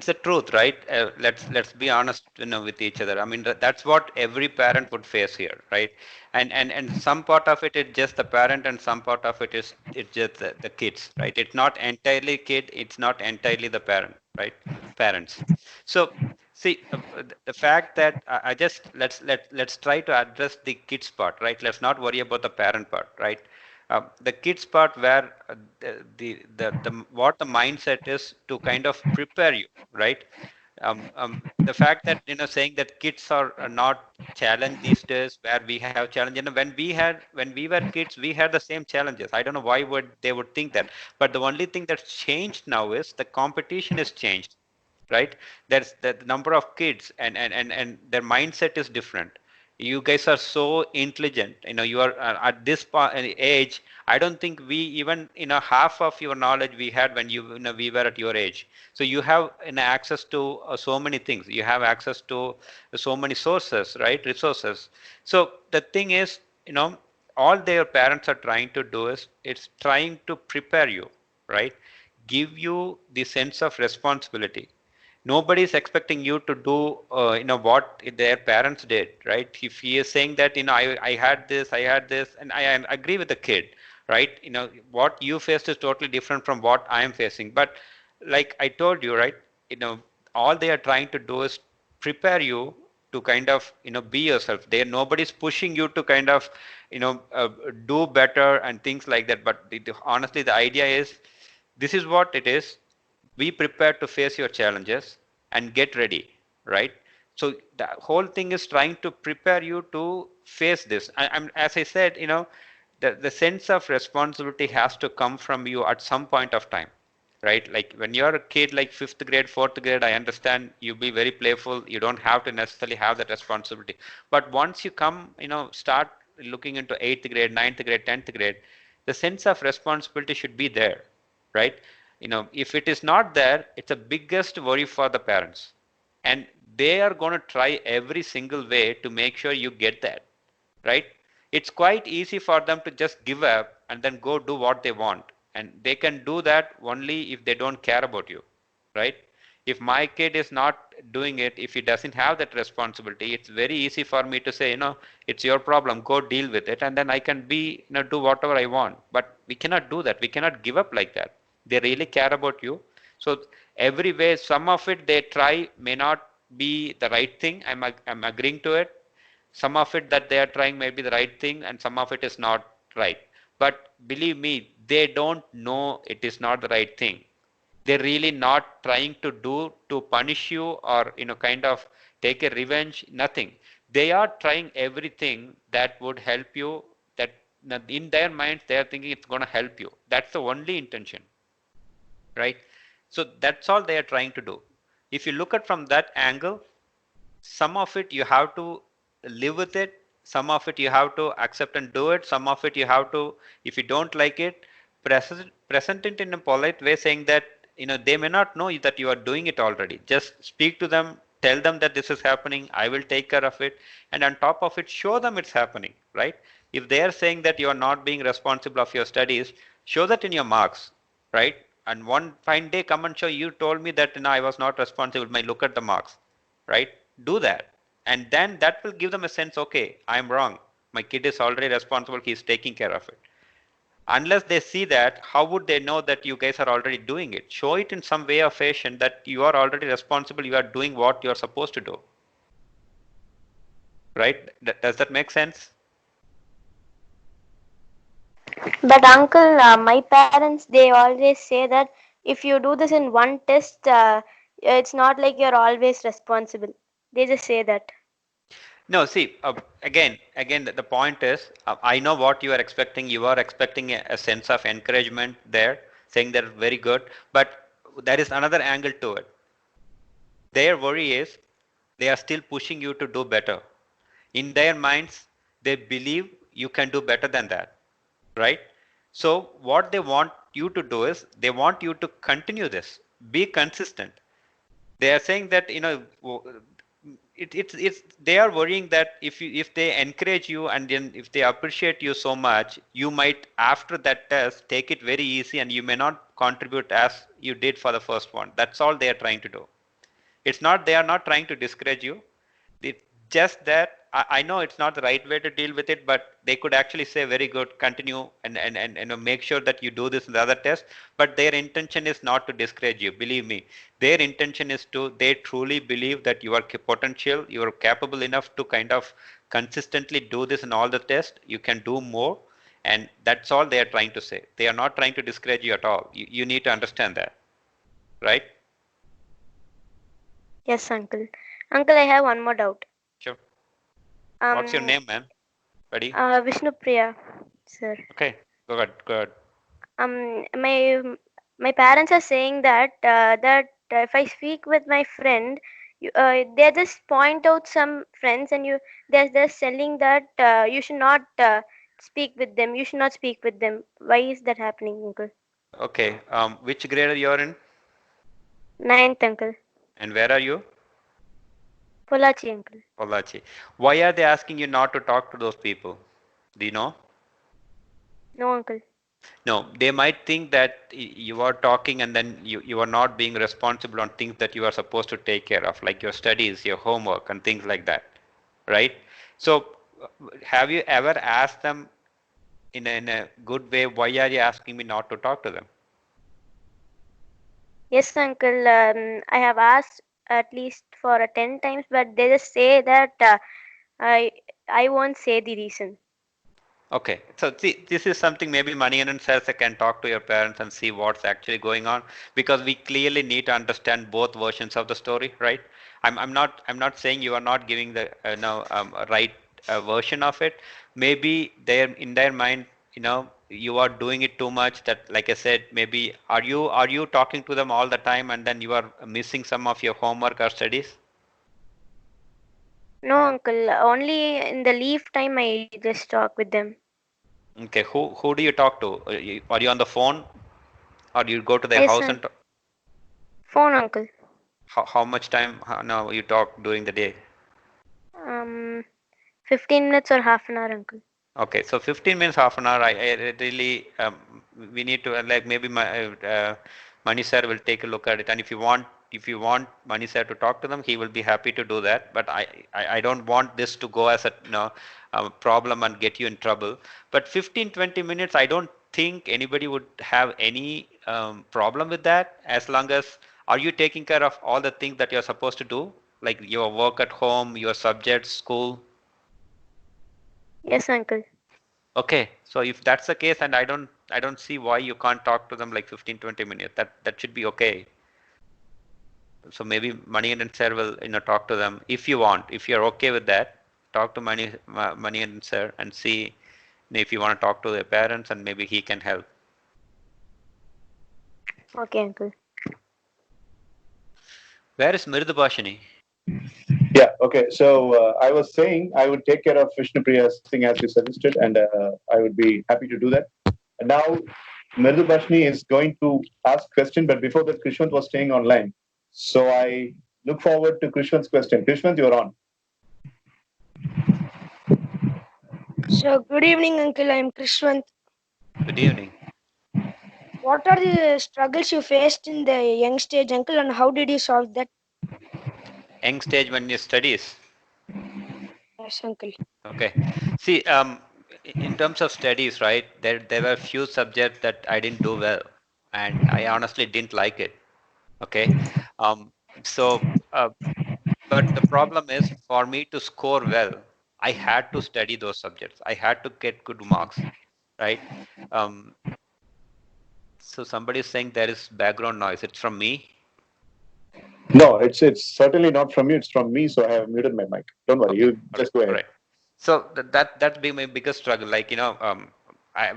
the truth, right? Let's be honest, with each other. I mean, that's what every parent would face here, right? And some part of it is just the parent, and some part of it is it's just the kids, right? It's not entirely kid, it's not entirely the parent, right? Parents. So see, the fact that I just let's try to address the kids part, right? Let's not worry about the parent part, right? The kids part where the what the mindset is to kind of prepare you, right? The fact that saying that kids are not challenged these days, where we have challenge. When we were kids, we had the same challenges. I don't know why would they would think that, but the only thing that's changed now is the competition is changed, right? There's the number of kids and their mindset is different. You guys are so intelligent. You are at this age. I don't think we even half of your knowledge we had when we were at your age. So you have access to so many things. You have access to so many sources, right? Resources. So the thing is, all their parents are trying to do is it's trying to prepare you, right? Give you the sense of responsibility. Nobody is expecting you to do what their parents did, right? If he is saying that I had this, and I agree with the kid, right? What you faced is totally different from what I am facing. But like I told you, right, all they are trying to do is prepare you to kind of be yourself. Nobody's pushing you to kind of do better and things like that. But honestly, the idea is this is what it is. Be prepared to face your challenges and get ready, right? So the whole thing is trying to prepare you to face this. As I said, the sense of responsibility has to come from you at some point of time, right? Like when you're a kid, like fifth grade, fourth grade, I understand you be very playful. You don't have to necessarily have that responsibility. But once you come, start looking into eighth grade, ninth grade, 10th grade, the sense of responsibility should be there, right? If it is not there, it's a biggest worry for the parents. And they are going to try every single way to make sure you get that, right? It's quite easy for them to just give up and then go do what they want. And they can do that only if they don't care about you, right? If my kid is not doing it, if he doesn't have that responsibility, it's very easy for me to say, it's your problem, go deal with it. And then I can do whatever I want. But we cannot do that. We cannot give up like that. They really care about you. So every way, some of it they try may not be the right thing. I'm agreeing to it. Some of it that they are trying may be the right thing, and some of it is not right. But believe me, they don't know it is not the right thing. They're really not trying to do to punish you or kind of take a revenge. Nothing. They are trying everything that would help you. That in their minds they are thinking it's going to help you. That's the only intention, right? So that's all they are trying to do. If you look at from that angle, some of it you have to live with it, some of it you have to accept and do it, some of it you have to, if you don't like it, present it in a polite way, saying that they may not know that you are doing it already. Just speak to them, tell them that this is happening, I will take care of it, and on top of it show them it's happening, right? If they are saying that you are not being responsible of your studies, show that in your marks, right? And one fine day come and show, you told me that I was not responsible, may look at the marks, right? Do that. And then that will give them a sense, okay, I'm wrong. My kid is already responsible, he's taking care of it. Unless they see that, how would they know that you guys are already doing it? Show it in some way or fashion that you are already responsible, you are doing what you're supposed to do. Right? Does that make sense? But uncle, my parents, they always say that if you do this in one test, it's not like you're always responsible. They just say that. No, see, again, the point is, I know what you are expecting. You are expecting a sense of encouragement there, saying they're very good, but there is another angle to it. Their worry is they are still pushing you to do better. In their minds, they believe you can do better than that, right? So what they want you to do is they want you to continue this, be consistent. They are saying that it's they are worrying that if they encourage you and then if they appreciate you so much, you might after that test take it very easy and you may not contribute as you did for the first one. That's all they are trying to do. It's not, they are not trying to discourage you. It's just that I know it's not the right way to deal with it, but they could actually say very good, continue and make sure that you do this in the other test. But their intention is not to discourage you. Believe me, their intention is they truly believe that you are potential, you are capable enough to kind of consistently do this in all the tests. You can do more. And that's all they are trying to say. They are not trying to discourage you at all. You need to understand that, right? Yes, uncle. Uncle, I have one more doubt. Sure. Um, What's your name, man? Ready? Vishnu Priya, sir. Okay, go ahead, go ahead. My parents are saying that if I speak with my friend, they just point out some friends, and they're telling that you should not speak with them. You should not speak with them. Why is that happening, uncle? Okay, which grade are you in? Ninth, uncle. And where are you? Polachi, uncle. Polachi. Why are they asking you not to talk to those people? Do you know? No, uncle. No, they might think that you are talking and then you are not being responsible on things that you are supposed to take care of, like your studies, your homework, and things like that, right? So, have you ever asked them in a good way, why are you asking me not to talk to them? Yes, uncle. I have asked at least for 10 times, but they just say that I I won't say the reason. Okay, so see, this is something maybe Manikandan says can talk to your parents and see what's actually going on, because we clearly need to understand both versions of the story, right? I'm not saying you are not giving the right version of it. Maybe they're in their mind, you are doing it too much. That, like I said, maybe are you talking to them all the time and then you are missing some of your homework or studies? No, uncle. Only in the leave time I just talk with them. Okay, who do you talk to? Are you on the phone, or do you go to their Yes, house sir. and talk? Phone, uncle. How much time now you talk during the day? Um, 15 minutes or half an hour, uncle. Okay, so 15 minutes, half an hour. I really we need to like maybe Mani sir will take a look at it, and if you want Mani sir to talk to them, he will be happy to do that. But I don't want this to go as a problem and get you in trouble. But 15-20 minutes, I don't think anybody would have any problem with that, as long as are you taking care of all the things that you're supposed to do, like your work at home, your subjects, school. Yes, uncle. Okay, so if that's the case, and I don't see why you can't talk to them like 15-20 minutes. That should be okay. So maybe Manikandan sir will talk to them if you want. If you're okay with that, talk to Manikandan sir and see if you want to talk to their parents, and maybe he can help. Okay, uncle. Where is Mirdubhashini? Yeah, okay. So I was saying I would take care of Vishnupriya's thing as you suggested, and I would be happy to do that. And now Mridu Bashni is going to ask question, but before that, Krishwant was staying online. So I look forward to Krishwant's question. Krishwant, you're on. So, good evening, Uncle. I am Krishwant. Good evening. What are the struggles you faced in the young stage, Uncle, and how did you solve that? Young stage when you studies. Yes, Uncle. Okay. See, in terms of studies, right, there were few subjects that I didn't do well, and I honestly didn't like it. Okay. Um, so, but the problem is for me to score well, I had to study those subjects. I had to get good marks, right? Um, so somebody is saying there is background noise. It's from me. No, it's certainly not from you. It's from me. So I have muted my mic. Don't worry. Okay. You All right. just go All ahead. right. So that's been my biggest struggle. Like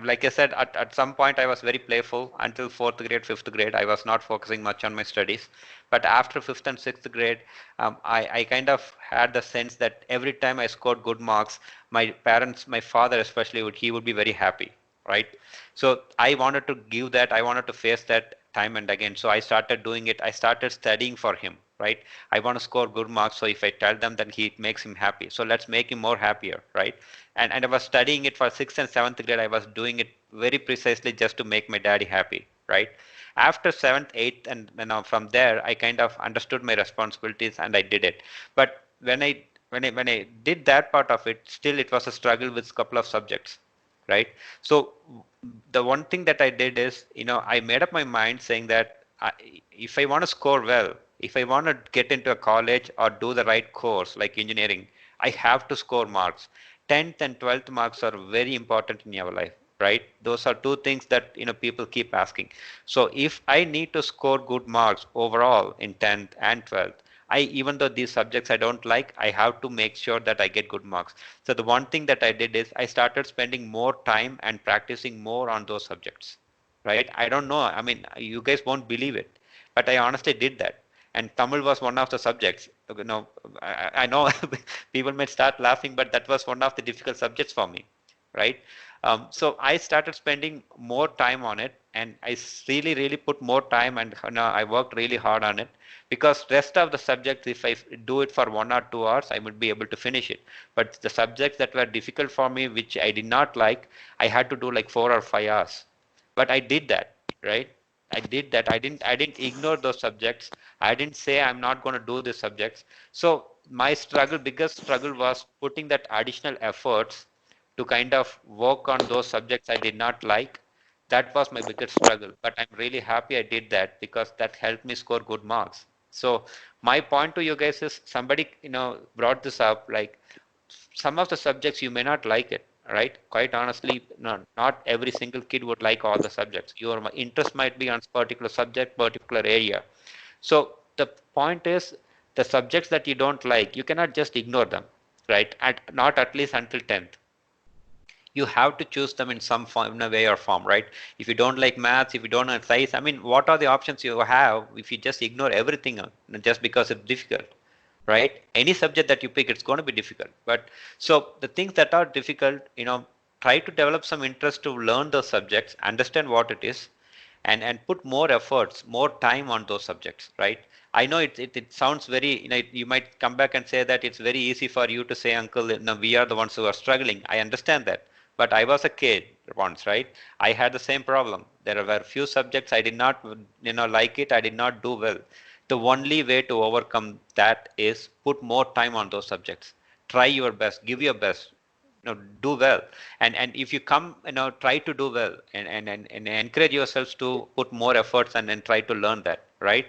like I said, at some point I was very playful until fourth grade, fifth grade. I was not focusing much on my studies. But after fifth and sixth grade, I kind of had the sense that every time I scored good marks, my parents, my father especially, he would be very happy, right? So I wanted to give that. I wanted to face that time and again. So I started doing it. I started studying for him, right? I want to score good marks. So if I tell them, then he makes him happy. So let's make him more happier, right? And I was studying it for sixth and seventh grade. I was doing it very precisely just to make my daddy happy, right? After seventh, eighth, and from there, I kind of understood my responsibilities and I did it. But when I did that part of it, still it was a struggle with a couple of subjects, right? So the one thing that I did is, I made up my mind saying that if I want to score well, if I want to get into a college or do the right course like engineering, I have to score marks. 10th and 12th marks are very important in your life. right? Those are two things that people keep asking. So if I need to score good marks overall in 10th and 12th, even though these subjects I don't like, I have to make sure that I get good marks. So the one thing that I did is I started spending more time and practicing more on those subjects, right? I don't know. I mean, you guys won't believe it, but I honestly did that. And Tamil was one of the subjects. I know people might start laughing, but that was one of the difficult subjects for me, right? So I started spending more time on it, and I really, really put more time, and I worked really hard on it, because rest of the subjects, if I do it for 1 or 2 hours, I would be able to finish it. But the subjects that were difficult for me, which I did not like, I had to do like 4 or 5 hours. But I did that, right? I did that. I didn't ignore those subjects. I didn't say I'm not going to do these subjects. So my biggest struggle was putting that additional efforts to kind of work on those subjects I did not like. That was my biggest struggle. But I'm really happy I did that, because that helped me score good marks. So my point to you guys is, somebody brought this up, like, some of the subjects you may not like it, right? Quite honestly, no, not every single kid would like all the subjects. Your interest might be on particular subject, particular area. So the point is, the subjects that you don't like, you cannot just ignore them, right? Not at least until 10th. You have to choose them in some form, in a way or form, right? If you don't like maths, if you don't like science, I mean, what are the options you have if you just ignore everything just because it's difficult? Right? Any subject that you pick, it's going to be difficult. But so the things that are difficult, try to develop some interest to learn those subjects, understand what it is, and put more efforts, more time on those subjects, right? I know it sounds very, you might come back and say that it's very easy for you to say, uncle, no, we are the ones who are struggling. I understand that. But I was a kid once, right? I had the same problem. There were few subjects I did not, like it. I did not do well. The only way to overcome that is put more time on those subjects. Try your best, give your best, do well. And if you come, try to do well, and encourage yourselves to put more efforts, and try to learn that, right?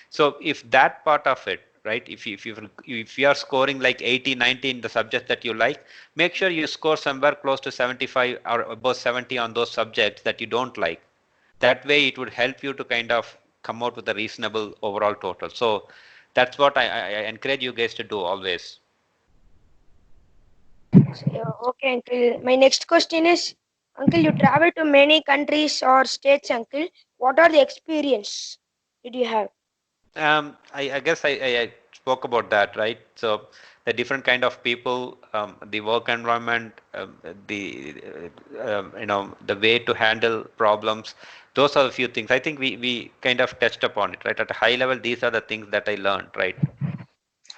So if that part of it, right, if you are scoring like 80, 90 in the subject that you like, make sure you score somewhere close to 75 or above 70 on those subjects that you don't like. That way it would help you to kind of come out with a reasonable overall total. So that's what I encourage you guys to do always. Yeah, okay, uncle. My next question is, uncle, you travel to many countries or states, uncle. What are the experience did you have? I guess I spoke about that, right? So the different kind of people, the work environment, the way to handle problems. Those are a few things. I think we kind of touched upon it, right? At a high level, these are the things that I learned, right?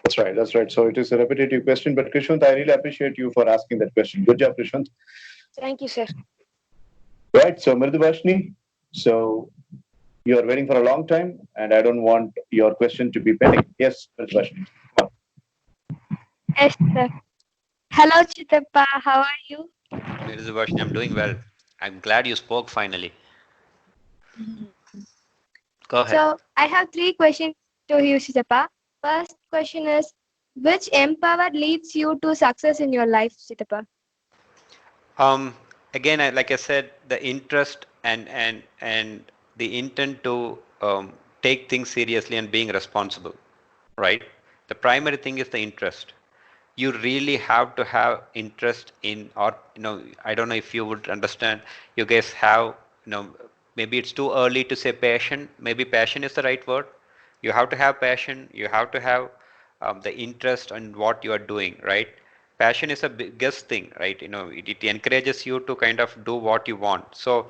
That's right. That's right. So it is a repetitive question, but Krishant, I really appreciate you for asking that question. Good job, Krishant. Thank you, sir. Right. So Mridubashni, so you are waiting for a long time, and I don't want your question to be pending. Yes, Mridubashni. Yes, sir. Hello, Chitappa. How are you? Mirzubashni, I'm doing well. I'm glad you spoke finally. Go ahead. So, I have three questions to you, Chitappa. First question is, which empower leads you to success in your life, Chitappa? Again, like I said, the interest and the intent to take things seriously and being responsible, right? The primary thing is the interest. You really have to have interest in, or I don't know if you would understand. You guys have, maybe it's too early to say passion. Maybe passion is the right word. You have to have passion. You have to have the interest in what you are doing, right? Passion is a biggest thing, right? It encourages you to kind of do what you want. So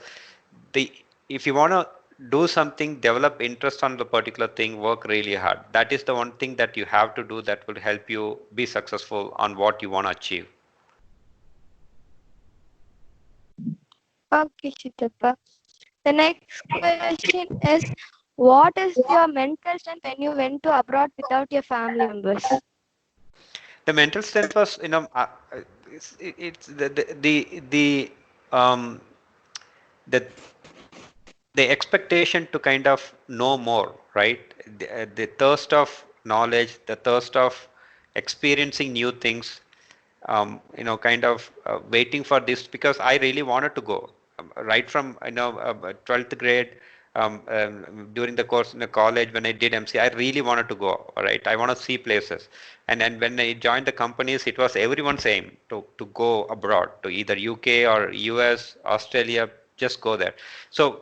the if you want to do something, develop interest on the particular thing, work really hard. That is the one thing that you have to do that will help you be successful on what you want to achieve. Okay, Chitappa. The next question is, what is your mental strength when you went to abroad without your family members? The mental strength was, it's um, the the expectation to kind of know more, right? The thirst of knowledge, the thirst of experiencing new things, kind of waiting for this, because I really wanted to go. right from 12th grade. During the course in the college when I did MC, I really wanted to go. All right, I want to see places, and then when I joined the companies, it was everyone's aim to go abroad to either UK or US, Australia, just go there. So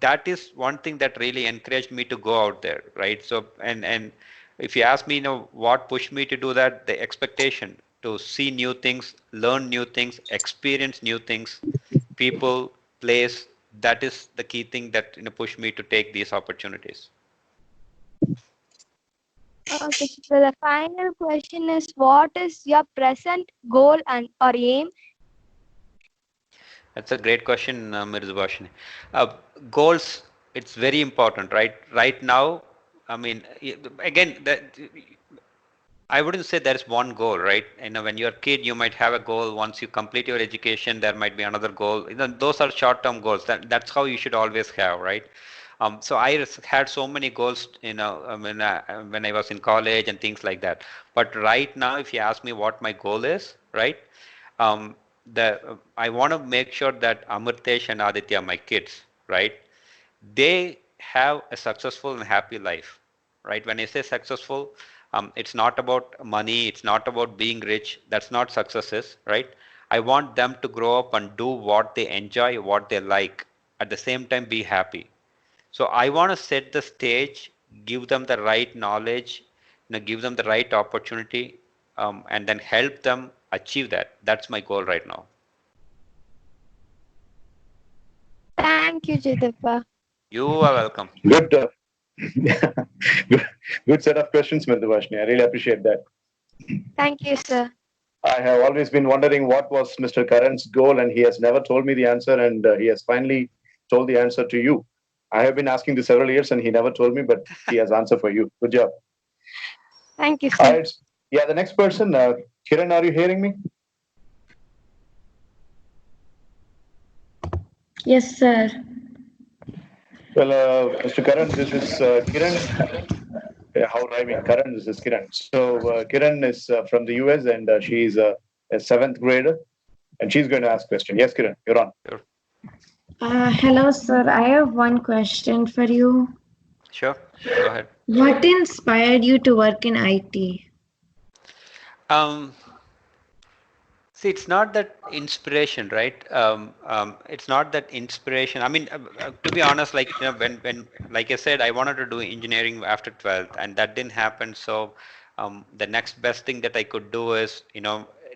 that is one thing that really encouraged me to go out there, right? So and if you ask me, what pushed me to do that, the expectation to see new things, learn new things, experience new things, people, place, that is the key thing that pushed me to take these opportunities. Okay, so the final question is, what is your present goal and or aim? That's a great question, Mirzubashini. Goals, it's very important, right? Right now, I mean, again, I wouldn't say there's one goal, right? When you're a kid, you might have a goal. Once you complete your education, there might be another goal. Those are short-term goals. That's how you should always have, right? So I had so many goals, when I was in college and things like that. But right now, if you ask me what my goal is, right? Um, I want to make sure that Amartesh and Aditya, my kids, right? They have a successful and happy life, right? When I say successful, it's not about money, it's not about being rich. That's not success is, right? I want them to grow up and do what they enjoy, what they like, at the same time be happy. So I want to set the stage, give them the right knowledge, give them the right opportunity, and then help them achieve that. That's my goal right now. Thank you, Chidappa. You are welcome. Good, good set of questions, Mirzubashini. I really appreciate that. Thank you, sir. I have always been wondering what was Mr. Karan's goal, and he has never told me the answer, and he has finally told the answer to you. I have been asking this several years, and he never told me, but he has answer for you. Good job. Thank you, All sir. right. Yeah, the next person, Kiran, are you hearing me? Yes, sir. Well, Mr. Karan, this is Kiran. How rhyming? Karan, this is Kiran. So Kiran is from the US, and she's a seventh grader, and she's going to ask question. Yes, Kiran, you're on. Sure. Hello, sir. I have one question for you. Sure. Go ahead. What inspired you to work in IT? See, it's not that inspiration, right? It's not that inspiration. I mean, to be honest, like like I said, I wanted to do engineering after 12th, and that didn't happen. So, the next best thing that I could do is,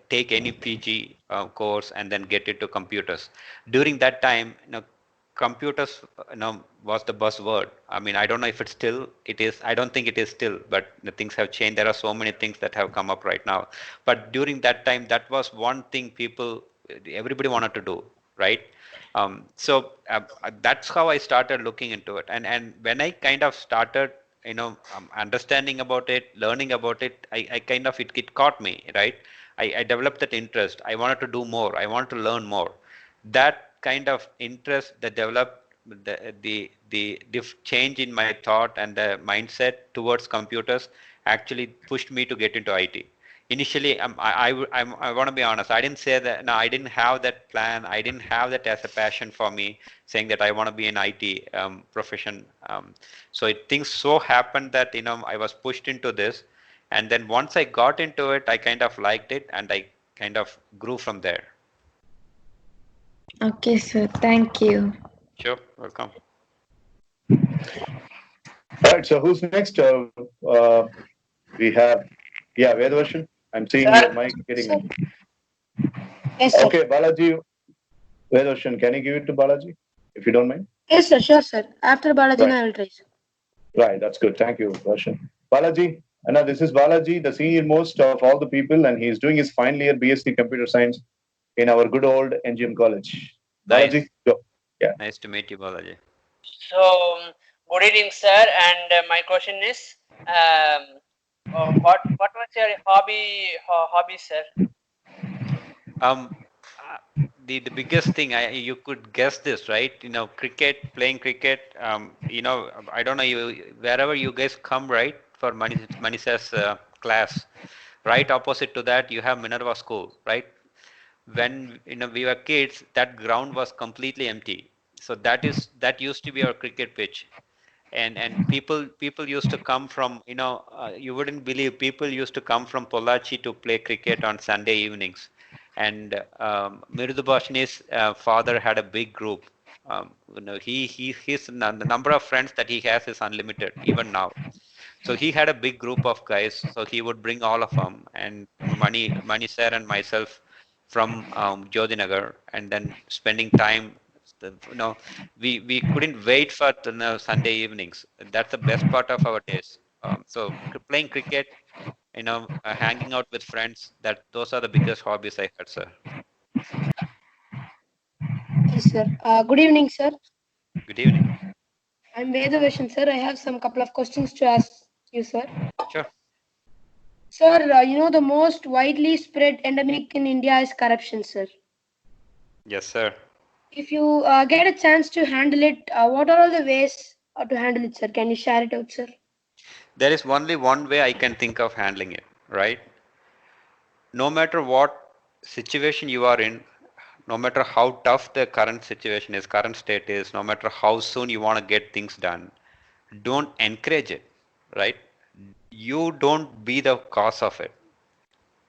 take any PG course and then get into computers. During that time, computers, was the buzzword. I mean, I don't know if it's still, it is, I don't think it is still, but the things have changed. There are so many things that have come up right now. But during that time, that was one thing everybody wanted to do, right? So that's how I started looking into it. And when I kind of started, understanding about it, learning about it, I kind of, it caught me, right? I developed that interest. I wanted to do more. I wanted to learn more. That kind of interest that developed, the change in my thought and the mindset towards computers actually pushed me to get into IT. Initially, I want to be honest. I didn't say that. No, I didn't have that plan. I didn't have that as a passion for me, saying that I want to be an IT profession. So things so happened that I was pushed into this, and then once I got into it, I kind of liked it, and I kind of grew from there. Okay, sir. Thank you. Sure, welcome. All right, so who's next? We have, Vedavarsan. I'm seeing your mic getting. Yes, sir. Okay, Balaji, Vedavarsan, can you give it to Balaji, if you don't mind? Yes, sir. Sure, sir. After Balaji, Right. I will try, sir. Right, that's good. Thank you, Varshan. Balaji, now this is Balaji, the senior most of all the people, and he's doing his final year BSc Computer Science in our good old NGM college. Nice. Balaji, go. Yeah. Nice to meet you, Balaji. So, good evening, sir. And my question is, what was your hobby, sir? The biggest thing you could guess this, right? Cricket, playing cricket. I don't know, wherever you guys come, right, for Manisa's class, right opposite to that you have Minerva School, right? when we were kids, that ground was completely empty. So that used to be our cricket pitch. And people used to come from, you wouldn't believe, people used to come from Pollachi to play cricket on Sunday evenings. And Mirudubhashini's father had a big group. The number of friends that he has is unlimited even now. So he had a big group of guys. So he would bring all of them, and Mani sir and myself from Jodhinagar, and then spending time. We couldn't wait for Sunday evenings. That's the best part of our days. So playing cricket, hanging out with friends. Those are the biggest hobbies I had, sir. Yes, sir. Good evening, sir. Good evening. I'm Vedaveshan, sir. I have some couple of questions to ask you, sir. Sure. Sir, the most widely spread endemic in India is corruption, sir. Yes, sir. If you get a chance to handle it, what are all the ways to handle it, sir? Can you share it out, sir? There is only one way I can think of handling it, right? No matter what situation you are in, no matter how tough the current situation is, current state is, no matter how soon you want to get things done, don't encourage it, right? You don't be the cause of it.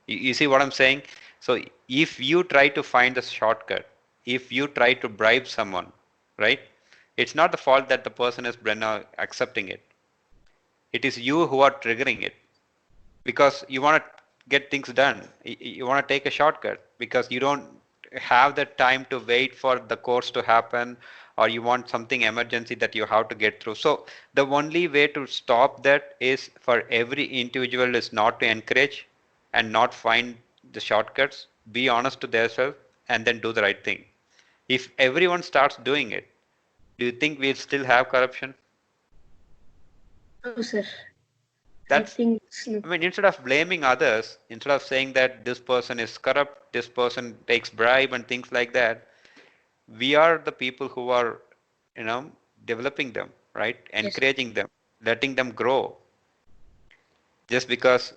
You see what I'm saying? So if you try to find the shortcut, if you try to bribe someone, right? It's not the fault that the person is accepting it. It is you who are triggering it, because you want to get things done. You want to take a shortcut because you don't have the time to wait for the course to happen, or you want something emergency that you have to get through. So the only way to stop that is for every individual is not to encourage and not find the shortcuts, be honest to themselves, and then do the right thing. If everyone starts doing it, do you think we'll still have corruption? No, sir. I mean, instead of blaming others, instead of saying that this person is corrupt, this person takes bribe and things like that, we are the people who are, developing them, right? Encouraging them, letting them grow. Just because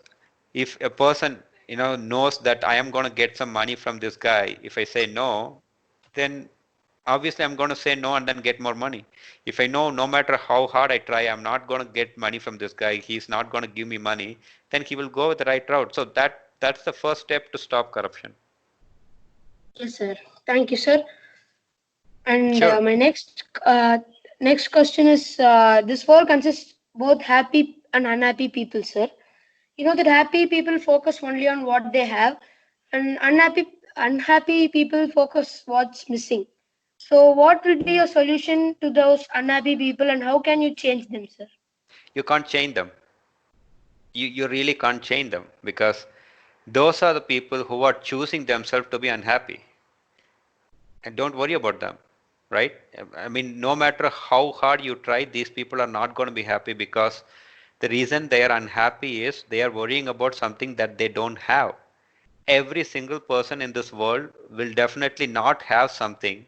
if a person, knows that I am going to get some money from this guy, if I say no, then obviously I'm going to say no and then get more money. If I know no matter how hard I try, I'm not going to get money from this guy, he's not going to give me money, then he will go with the right route. So that's the first step to stop corruption. Yes, sir. Thank you, sir. And Sure. My next question is, this world consists both happy and unhappy people, sir. You know that happy people focus only on what they have, and unhappy people focus what's missing. So what will be your solution to those unhappy people, and how can you change them, sir? You can't change them. You really can't change them, because those are the people who are choosing themselves to be unhappy. And don't worry about them, right? I mean, no matter how hard you try, these people are not going to be happy, because the reason they are unhappy is they are worrying about something that they don't have. Every single person in this world will definitely not have something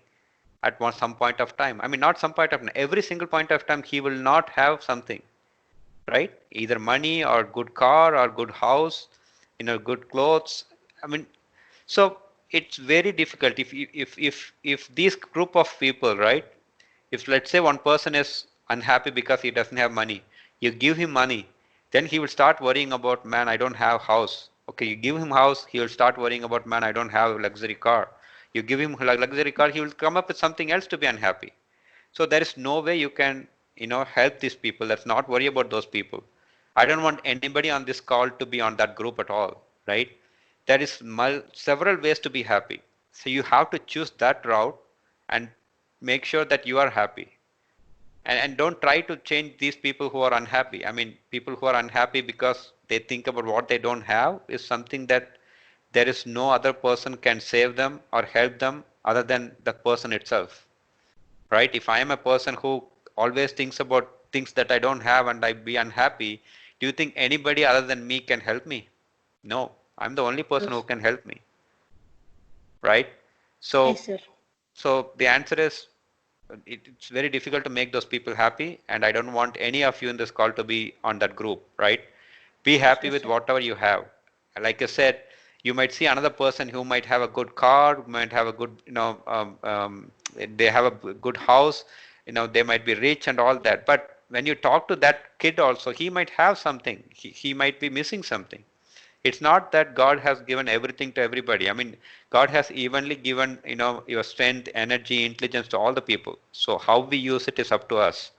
at some point of time. I mean, not some point of time, every single point of time he will not have something, right? Either money or good car or good house, good clothes. I mean, so it's very difficult if these group of people, right? If let's say one person is unhappy because he doesn't have money, you give him money, then he will start worrying about, man, I don't have house. Okay, you give him house, he will start worrying about, man, I don't have a luxury car. You give him a luxury car, he will come up with something else to be unhappy. So there is no way you can, help these people. Let's not worry about those people. I don't want anybody on this call to be on that group at all, right? There is several ways to be happy. So you have to choose that route and make sure that you are happy. And don't try to change these people who are unhappy. I mean, people who are unhappy because they think about what they don't have is something that there is no other person can save them or help them other than the person itself, right? If I am a person who always thinks about things that I don't have and I be unhappy, do you think anybody other than me can help me? No, I'm the only person who can help me, right? So, yes, sir. So the answer is, it's very difficult to make those people happy, and I don't want any of you in this call to be on that group, right? Be happy with whatever you have. Like I said, You might see another person who might have a good car, might have a good, they have a good house, they might be rich and all that. But when you talk to that kid also, he might have something. He might be missing something. It's not that God has given everything to everybody. I mean, God has evenly given, your strength, energy, intelligence to all the people. So how we use it is up to us,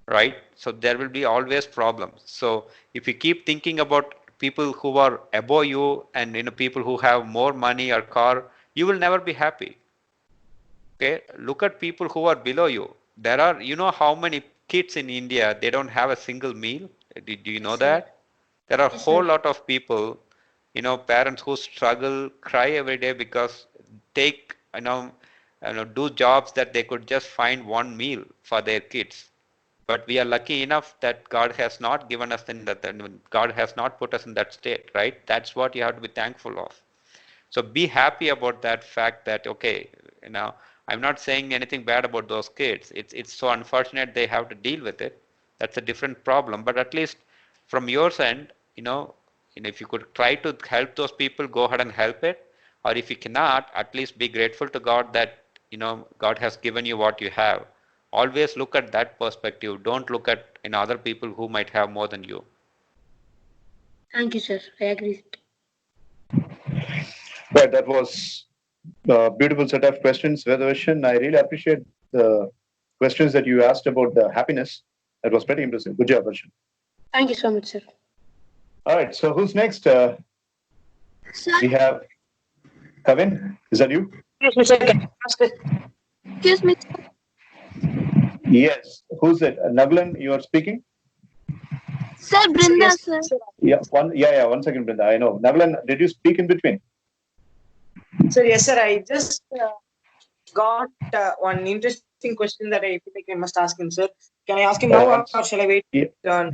right? So there will be always problems. So if you keep thinking about people who are above you and people who have more money or car, you will never be happy. Okay, look at people who are below you. There are, how many kids in India, they don't have a single meal? Do you know that? There are a whole lot of people, parents who struggle, cry every day because take, do jobs that they could just find one meal for their kids. But we are lucky enough that God has not given us in that, God has not put us in that state, right? That's what you have to be thankful of. So be happy about that fact that, okay, I'm not saying anything bad about those kids. It's so unfortunate they have to deal with it. That's a different problem. But at least from your end, if you could try to help those people, go ahead and help it. Or if you cannot, at least be grateful to God that, God has given you what you have. Always look at that perspective. Don't look at other people who might have more than you. Thank you, sir. I agree. Right, that was a beautiful set of questions, Vedavashan. I really appreciate the questions that you asked about the happiness. That was pretty impressive. Good job, Varshan. Thank you so much, sir. All right, so who's next? Sir. We have Kavin. Is that you? Excuse me. Yes. Who's it? Naglan, you are speaking? Sir, Brinda, sir. Yeah, one second, Brinda. I know. Naglan, did you speak in between? Sir, yes, sir. I just got one interesting question that I feel like I must ask him, sir. Can I ask him now or shall I wait? Yeah.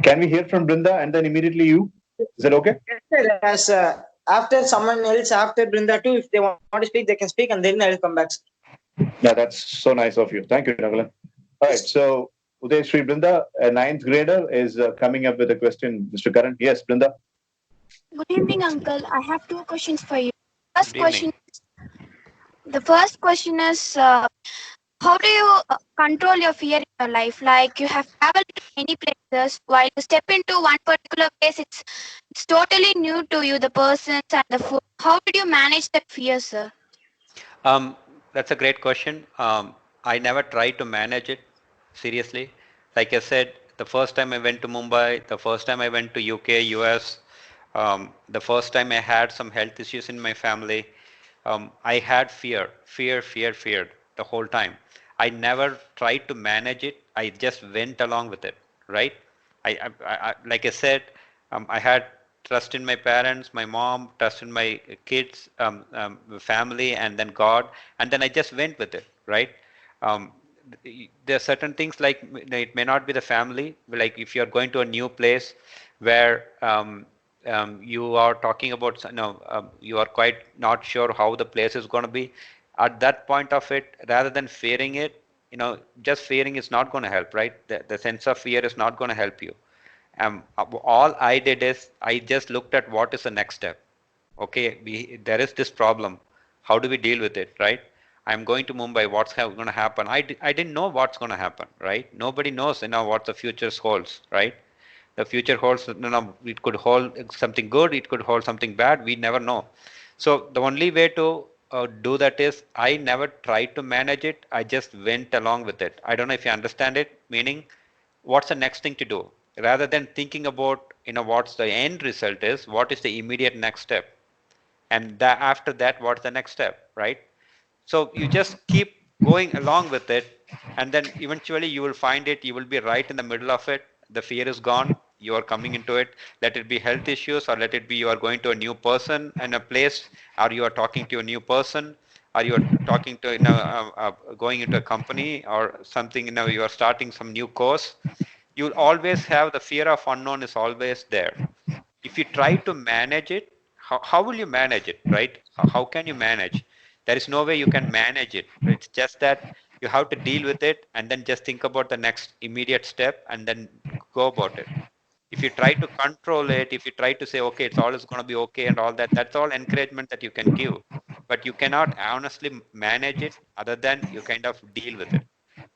Can we hear from Brinda and then immediately you? Is that okay? Yes, sir. As after someone else, after Brinda too, if they want to speak, they can speak and then I'll come back, sir. Yeah, that's so nice of you. Thank you, Nagalan. All right, so Uday Sri Brinda, a ninth grader, is coming up with a question. Mr. Karan, yes, Brinda. Good evening, uncle. I have two questions for you. The first question is, how do you control your fear in your life? Like you have traveled to many places, while you step into one particular place, it's totally new to you, the persons and the food. How did you manage that fear, sir? That's a great question. I never tried to manage it seriously. Like I said, the first time I went to Mumbai, the first time I went to UK, US, the first time I had some health issues in my family, I had fear the whole time. I never tried to manage it. I just went along with it, right? Like I said, I had trust in my parents, my mom, trust in my kids, family, and then God, and then I just went with it, right? Um, there are certain things like it may not be the family, like if you're going to a new place where you are talking about, you are quite not sure how the place is going to be. At that point of it, rather than fearing it, just fearing is not going to help, right? The sense of fear is not going to help you. All I did is I just looked at what is the next step. Okay, there is this problem. How do we deal with it, right? I'm going to Mumbai. What's going to happen? I didn't know what's going to happen, right? Nobody knows, what the future holds, right? The future holds, it could hold something good. It could hold something bad. We never know. So the only way to do that is I never tried to manage it. I just went along with it. I don't know if you understand it, meaning what's the next thing to do rather than thinking about what's the end result is, what is the immediate next step, and after that what's the next step, right? So you just keep going along with it, and then eventually you will find it, you will be right in the middle of it. The fear is gone, you are coming into it. Let it be health issues, or let it be you are going to a new person in a place, or you are talking to a new person, or you are talking to going into a company or something, you are starting some new course. You'll always have the fear of unknown is always there. If you try to manage it, how will you manage it, right? How can you manage? There is no way you can manage it. It's just that you have to deal with it and then just think about the next immediate step and then go about it. If you try to control it, if you try to say, okay, it's always going to be okay and all that, that's all encouragement that you can give. But you cannot honestly manage it other than you kind of deal with it.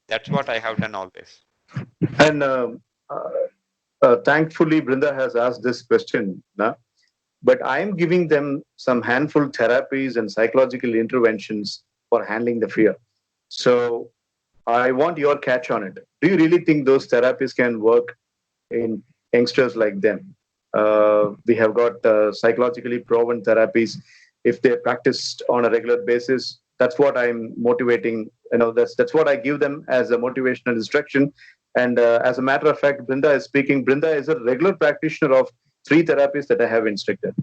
That's what I have done always. And thankfully, Brinda has asked this question. Na? But I am giving them some handful therapies and psychological interventions for handling the fear. So I want your catch on it. Do you really think those therapies can work in youngsters like them? We have got psychologically proven therapies. If they're practiced on a regular basis, that's what I'm motivating. That's what I give them as a motivational instruction. And as a matter of fact, Brinda is speaking. Brinda is a regular practitioner of 3 therapies that I have instructed.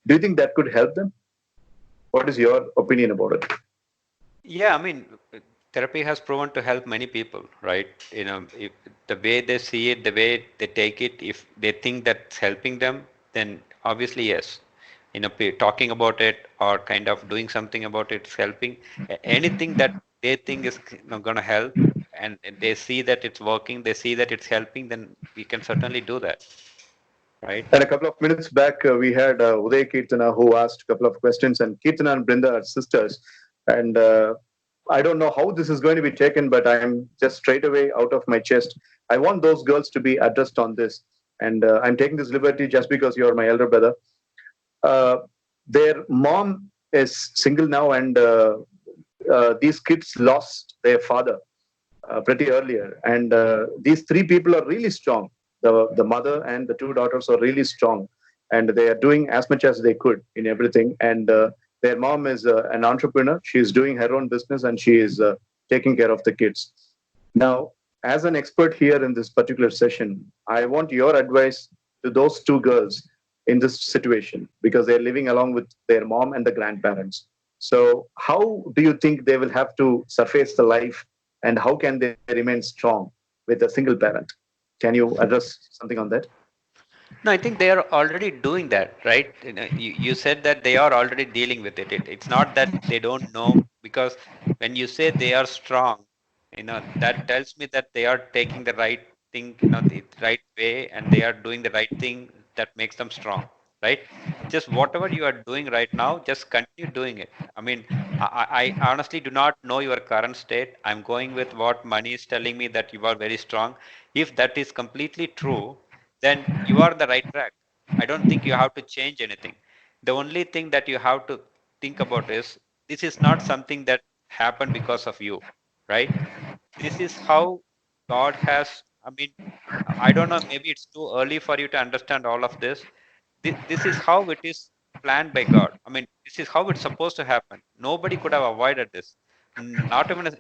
Do you think that could help them? What is your opinion about it? Yeah, I mean, therapy has proven to help many people, right? If the way they see it, the way they take it, if they think that's helping them, then obviously yes. Talking about it or kind of doing something about it is helping. Anything that they think is going to help, and they see that it's working, they see that it's helping, then we can certainly do that, right? And a couple of minutes back, we had Uday Kirtana who asked a couple of questions, and Kirtana and Brinda are sisters. And I don't know how this is going to be taken, but I am just straight away out of my chest. I want those girls to be addressed on this. And I'm taking this liberty just because you're my elder brother. Their mom is single now, and these kids lost their father pretty earlier. And these 3 people are really strong. The mother and the 2 daughters are really strong, and they are doing as much as they could in everything. And their mom is an entrepreneur. She is doing her own business, and she is taking care of the kids. Now, as an expert here in this particular session, I want your advice to those 2 girls in this situation, because they're living along with their mom and the grandparents. So how do you think they will have to surface the life, and how can they remain strong with a single parent? Can you address something on that? No, I think they are already doing that, right? You said that they are already dealing with it. It's not that they don't know, because when you say they are strong, that tells me that they are taking the right thing, the right way, and they are doing the right thing that makes them strong, right? Just whatever you are doing right now, just continue doing it. I mean, I honestly do not know your current state. I'm going with what money is telling me, that you are very strong. If that is completely true, then you are the right track. I don't think you have to change anything. The only thing that you have to think about is, this is not something that happened because of you, right? This is how God has, I mean, I don't know, maybe it's too early for you to understand all of this. This is how it is planned by God. I mean, this is how it's supposed to happen. Nobody could have avoided this. Not even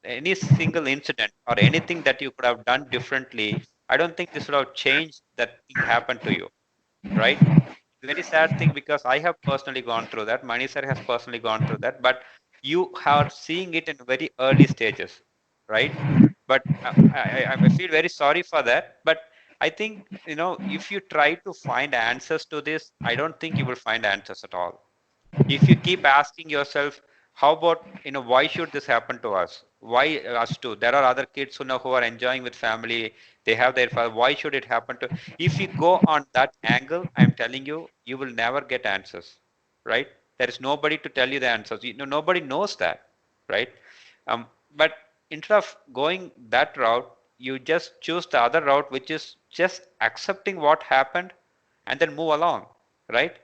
any single incident or anything that you could have done differently. I don't think this would have changed that thing happened to you, right? Very sad thing, because I have personally gone through that. Mani sir has personally gone through that, but you are seeing it in very early stages, right? But I feel very sorry for that. But I think, if you try to find answers to this, I don't think you will find answers at all. If you keep asking yourself, how about, why should this happen to us? Why us too? There are other kids who are enjoying with family. They have their father. Why should it happen to? If you go on that angle, I'm telling you, you will never get answers, right? There is nobody to tell you the answers. Nobody knows that, right? But instead of going that route, you just choose the other route, which is just accepting what happened and then move along, right?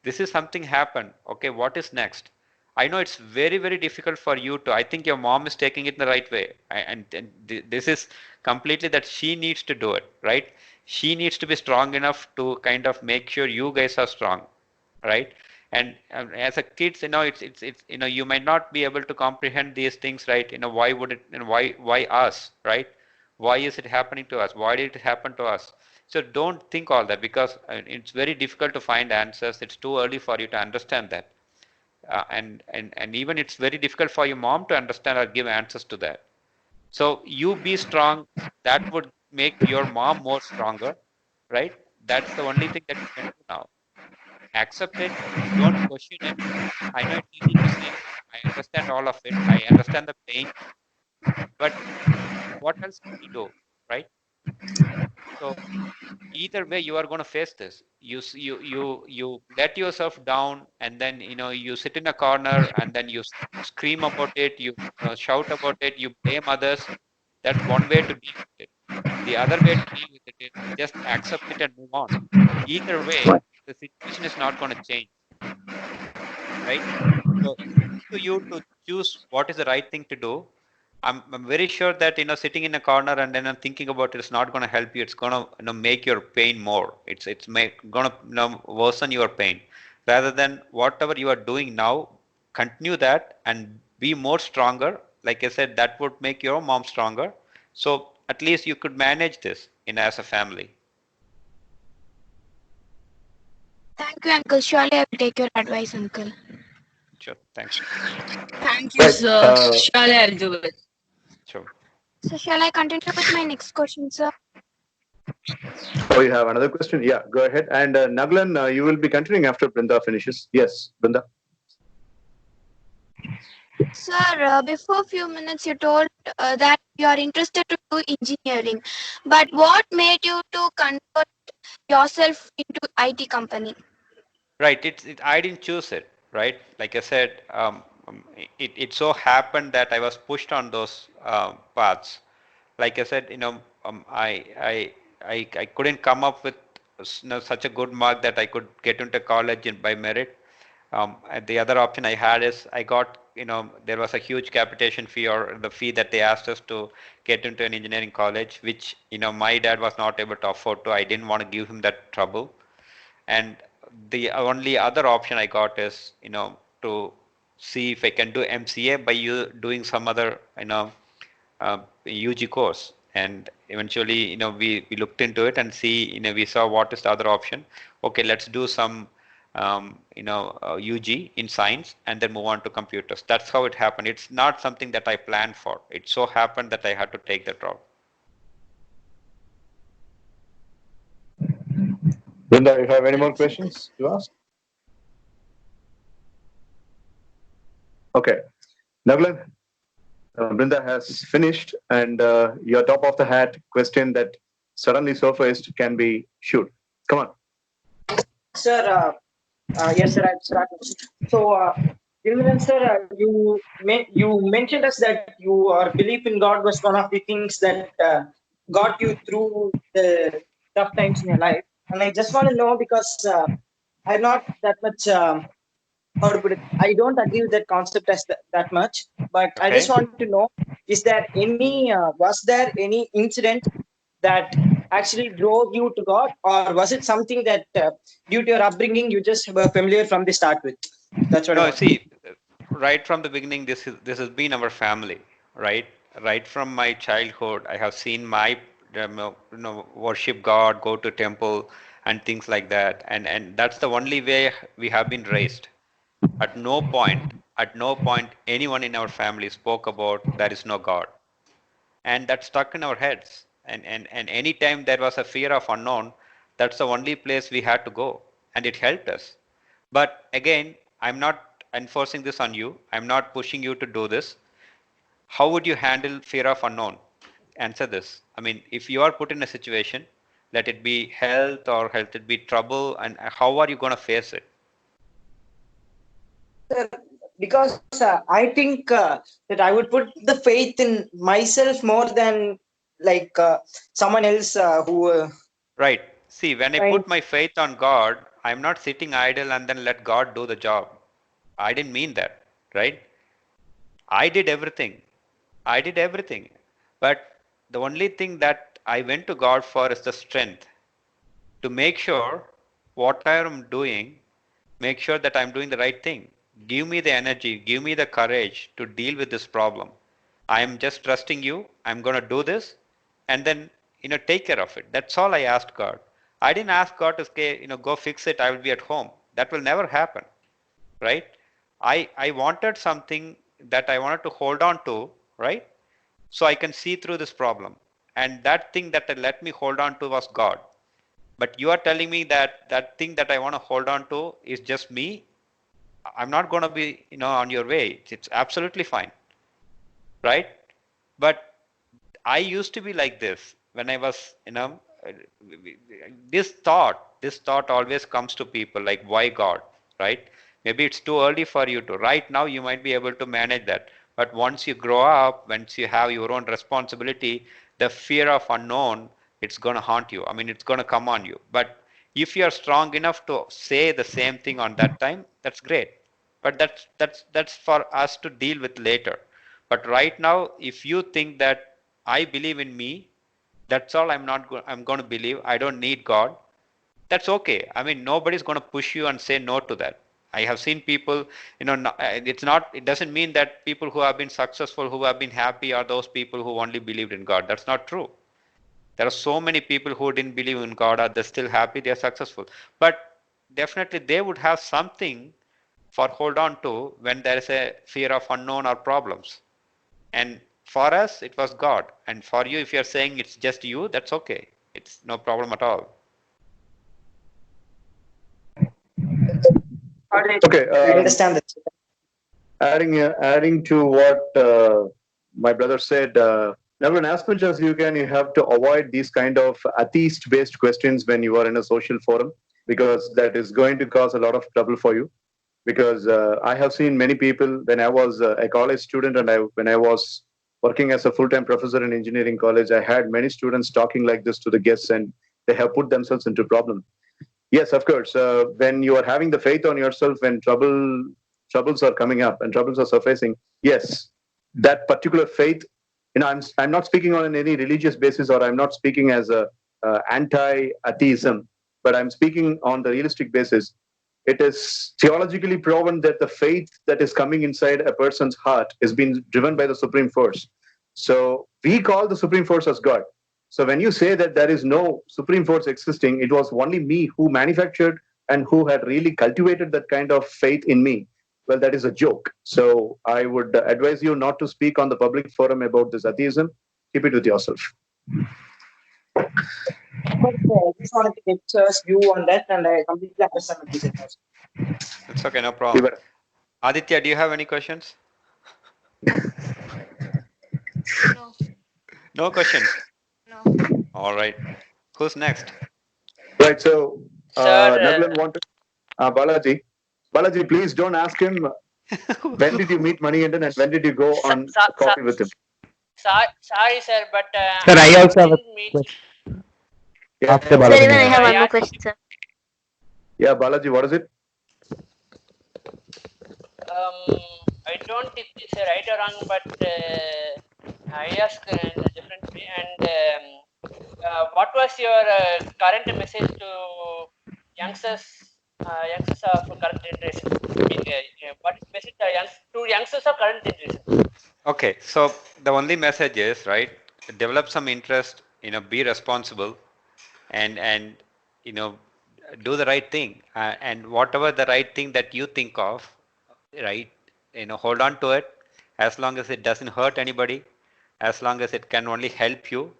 This is something happened. Okay, what is next? I know it's very, very difficult for you to. I think your mom is taking it the right way. And this is completely that she needs to do it, right? She needs to be strong enough to kind of make sure you guys are strong, right? And as a kids, it's you might not be able to comprehend these things, right? Why would it, and why us, right? Why is it happening to us? Why did it happen to us? So don't think all that, because it's very difficult to find answers. It's too early for you to understand that. And even it's very difficult for your mom to understand or give answers to that. So you be strong. That would make your mom more stronger, right? That's the only thing that you can do now. Accept it. Don't question it. I know it's easy to say. I understand all of it. I understand the pain. But what else can we do, right? So either way, you are going to face this. You let yourself down, and then you sit in a corner, and then you scream about it, you shout about it, you blame others. That's one way to deal with it. The other way to deal with it is just accept it and move on. Either way, the situation is not going to change, right? So it's up to you to choose what is the right thing to do. I'm very sure that sitting in a corner and then thinking about it is not going to help you. It's going to make your pain more. It's going to worsen your pain. Rather than whatever you are doing now, continue that and be more stronger. Like I said, that would make your mom stronger. So at least you could manage this as a family. Thank you, Uncle. Surely I will take your advice, Uncle. Sure. Thanks. Thank you, sir. Surely I'll do it. Sure. So shall I continue with my next question, sir? Oh, you have another question? Yeah, go ahead. And Naglan, you will be continuing after Brinda finishes. Yes, Brinda. Sir, before a few minutes you told that you are interested to do engineering, but what made you to convert yourself into IT company? Right. I didn't choose it. Right. Like I said, it so happened that I was pushed on those paths. Like I said, I couldn't come up with such a good mark that I could get into college by merit. And the other option I had is I got, there was a huge capitation fee, or the fee that they asked us to get into an engineering college, which, my dad was not able to afford to. I didn't want to give him that trouble. And the only other option I got is, to see if I can do MCA by you doing some other, UG course. And eventually, we looked into it and we saw what is the other option. Okay, let's do some, UG in science and then move on to computers. That's how it happened. It's not something that I planned for. It so happened that I had to take that route. Brinda, you have any more questions to ask? Okay. Naglan, Brinda has finished, and your top of the hat question that suddenly surfaced can be shoot. Come on. Sir, yes, sir. I'll start. So, Dinakaran sir, you mentioned us that your belief in God was one of the things that got you through the tough times in your life. And I just want to know, because I'm not that much, how to put it, I don't agree with that concept as that much. But I just want to know, was there any incident that actually drove you to God, or was it something that due to your upbringing you just were familiar from the start with? That's what I No, want. see, right from the beginning, this has been our family, right? Right from my childhood, I have seen my worship God, go to temple, and things like that, and that's the only way we have been raised. At no point, anyone in our family spoke about there is no God, and that stuck in our heads. And any time there was a fear of unknown, that's the only place we had to go, and it helped us. But again, I'm not enforcing this on you. I'm not pushing you to do this. How would you handle fear of unknown? Answer this. I mean, if you are put in a situation, let it be health or let it be trouble, and how are you going to face it? Because I think that I would put the faith in myself more than like someone else who. Right. See, when I put my faith on God, I'm not sitting idle and then let God do the job. I didn't mean that, right? I did everything. I did everything. But the only thing that I went to God for is the strength to make sure what I am doing, make sure that I'm doing the right thing. Give me the energy, give me the courage to deal with this problem. I am just trusting you. I'm going to do this and then, take care of it. That's all I asked God. I didn't ask God to say, go fix it. I will be at home. That will never happen, right? I wanted something that I wanted to hold on to, right? So I can see through this problem. And that thing that let me hold on to was God. But you are telling me that that thing that I want to hold on to is just me. I'm not going to be, on your way. It's absolutely fine, right? But I used to be like this when I was, this thought always comes to people like, why God, right? Maybe it's too early for you to. Right now, you might be able to manage that. But once you grow up, once you have your own responsibility, the fear of unknown, it's going to haunt you. I mean, it's going to come on you. But if you are strong enough to say the same thing on that time, that's great. But that's for us to deal with later. But right now, if you think that I believe in me, that's all I'm going to believe. I don't need God. That's okay. I mean, nobody's going to push you and say no to that. I have seen people, it doesn't mean that people who have been successful, who have been happy are those people who only believed in God. That's not true. There are so many people who didn't believe in God, are they still happy, they are successful. But definitely they would have something for hold on to when there is a fear of unknown or problems. And for us, it was God. And for you, if you're saying it's just you, that's okay. It's no problem at all. Okay. I understand that. Adding to what my brother said, Navran, as much as you can, you have to avoid these kind of atheist-based questions when you are in a social forum, because that is going to cause a lot of trouble for you. Because I have seen many people when I was a college student and when I was working as a full-time professor in engineering college, I had many students talking like this to the guests, and they have put themselves into problem. Yes, of course. When you are having the faith on yourself, when troubles are coming up and troubles are surfacing, yes, that particular faith. I'm not speaking on any religious basis, or I'm not speaking as a anti-atheism, but I'm speaking on the realistic basis. It is theologically proven that the faith that is coming inside a person's heart is being driven by the supreme force. So we call the supreme force as God. So when you say that there is no supreme force existing, it was only me who manufactured and who had really cultivated that kind of faith in me. Well, that is a joke. So I would advise you not to speak on the public forum about this atheism. Keep it with yourself. But I just wanted to get sir's view on that, and I completely understand what he said. It's okay, no problem. Aditya, do you have any questions? No. No questions? No. All right. Who's next? Right. So, Sir, Naglan wanted Balaji. Balaji, please don't ask him when did you meet Manikandan and when did you go on coffee with him. Sorry, sir, but Sir, I also have a didn't meet. question. Yeah, After Sir, Balaji. even I have one more question, sir. Yeah, Balaji, what is it? I don't think it's right or wrong, but I ask in a different way. And what was your current message to youngsters, youngsters of current generation? I mean, what is message to youngsters of current generation? Okay, so the only message is, right, develop some interest, be responsible, and do the right thing, and whatever the right thing that you think of, right, hold on to it, as long as it doesn't hurt anybody, as long as it can only help you.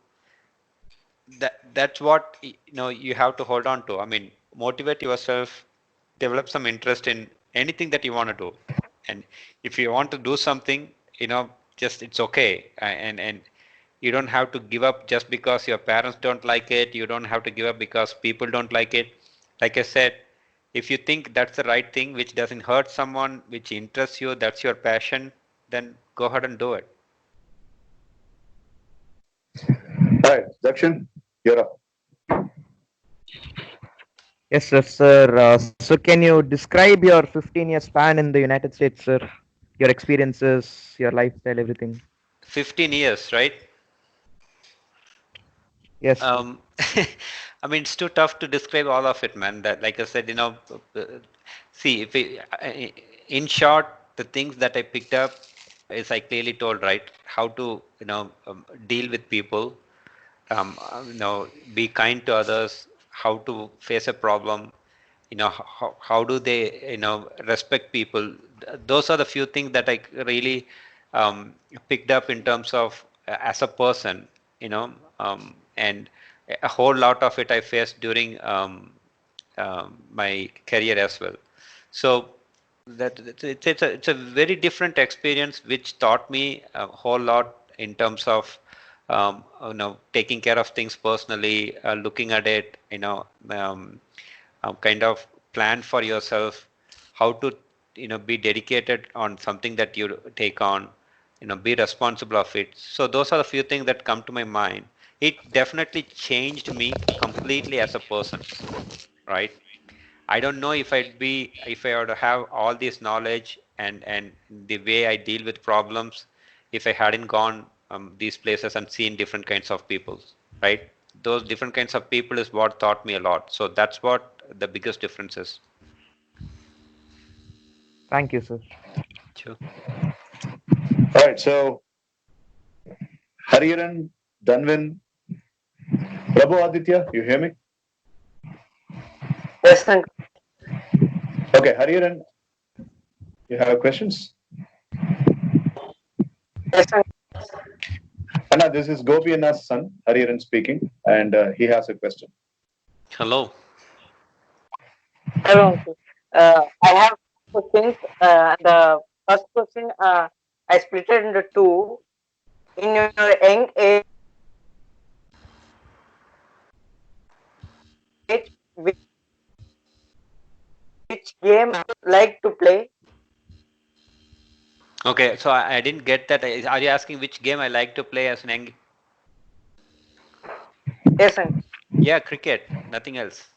That's what you have to hold on to. I mean, motivate yourself, develop some interest in anything that you want to do, and if you want to do something, just it's okay, and you don't have to give up just because your parents don't like it. You don't have to give up because people don't like it. Like I said, if you think that's the right thing, which doesn't hurt someone, which interests you, that's your passion, then go ahead and do it. All right, Dakshin, you're up. Yes, sir. Sir, so can you describe your 15-year span in the United States, sir? Your experiences, your lifestyle, everything. 15 years, right? Yes. I mean, it's too tough to describe all of it, man. That, like I said, see, in short, the things that I picked up is I clearly told, right, how to, deal with people, be kind to others, how to face a problem, how do they, respect people. Those are the few things that I really picked up in terms of as a person, and a whole lot of it I faced during my career as well. So it's a very different experience which taught me a whole lot in terms of taking care of things personally, looking at it, kind of plan for yourself, how to, be dedicated on something that you take on, be responsible of it. So those are the few things that come to my mind. It definitely changed me completely as a person, right? I don't know if I were to have all this knowledge and the way I deal with problems, if I hadn't gone these places and seen different kinds of people, right? Those different kinds of people is what taught me a lot. So that's what the biggest difference is. Thank you, sir. Sure. All right, so Hariharan, Dhanvin, Prabhu Aditya, you hear me? Yes, thank Okay, Hariharan, you have questions? yes, thank Anna, this is Gopi Anna's son, Hariharan speaking, and he has a question. Hello. Hello, uncle. I have questions. The first question, I split it into two. In your young age, which game you like to play? Okay, so I didn't get that. Are you asking which game I like to play as an young? Yes, uncle. Yeah, cricket, nothing else.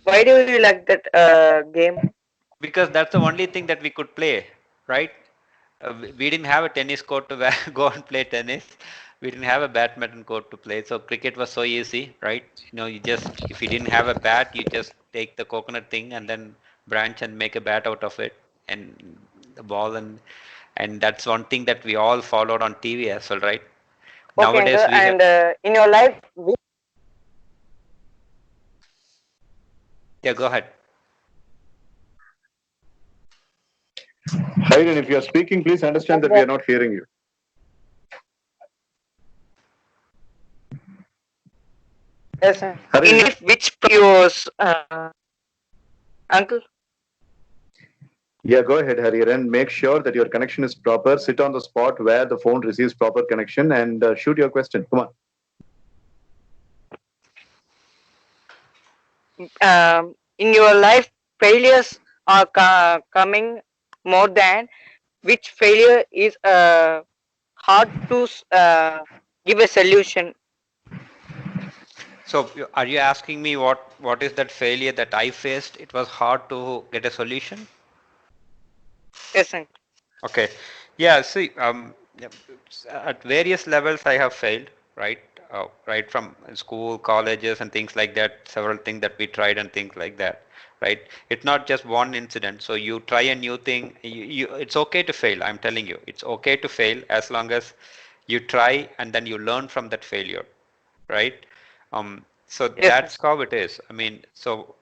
Why do you like that game? Because that's the only thing that we could play, right? We didn't have a tennis court to go and play tennis. We didn't have a badminton court to play. So cricket was so easy, right? You just, if you didn't have a bat, you just take the coconut thing and then branch and make a bat out of it and the ball, and that's one thing that we all followed on TV as well, right? Okay, Nowadays uncle. we have, And in your life, yeah, go ahead. Hariharan, if you are speaking, please understand that we are not hearing you. yes, sir. Hariharan, In which yours, uncle? yeah, go ahead, Hariharan. Make sure that your connection is proper. Sit on the spot where the phone receives proper connection and shoot your question. Come on. In your life, failures are coming more than which failure is hard to give a solution. So are you asking me what is that failure that I faced? It was hard to get a solution. Yes, sir. Okay. Yeah, see, yeah, at various levels I have failed, right? Right from school, colleges, and things like that, several things that we tried and things like that, right? It's not just one incident. So you try a new thing, it's okay to fail. I'm telling you, it's okay to fail as long as you try and then you learn from that failure, right? So Yes, sir. that's how it is. I mean, so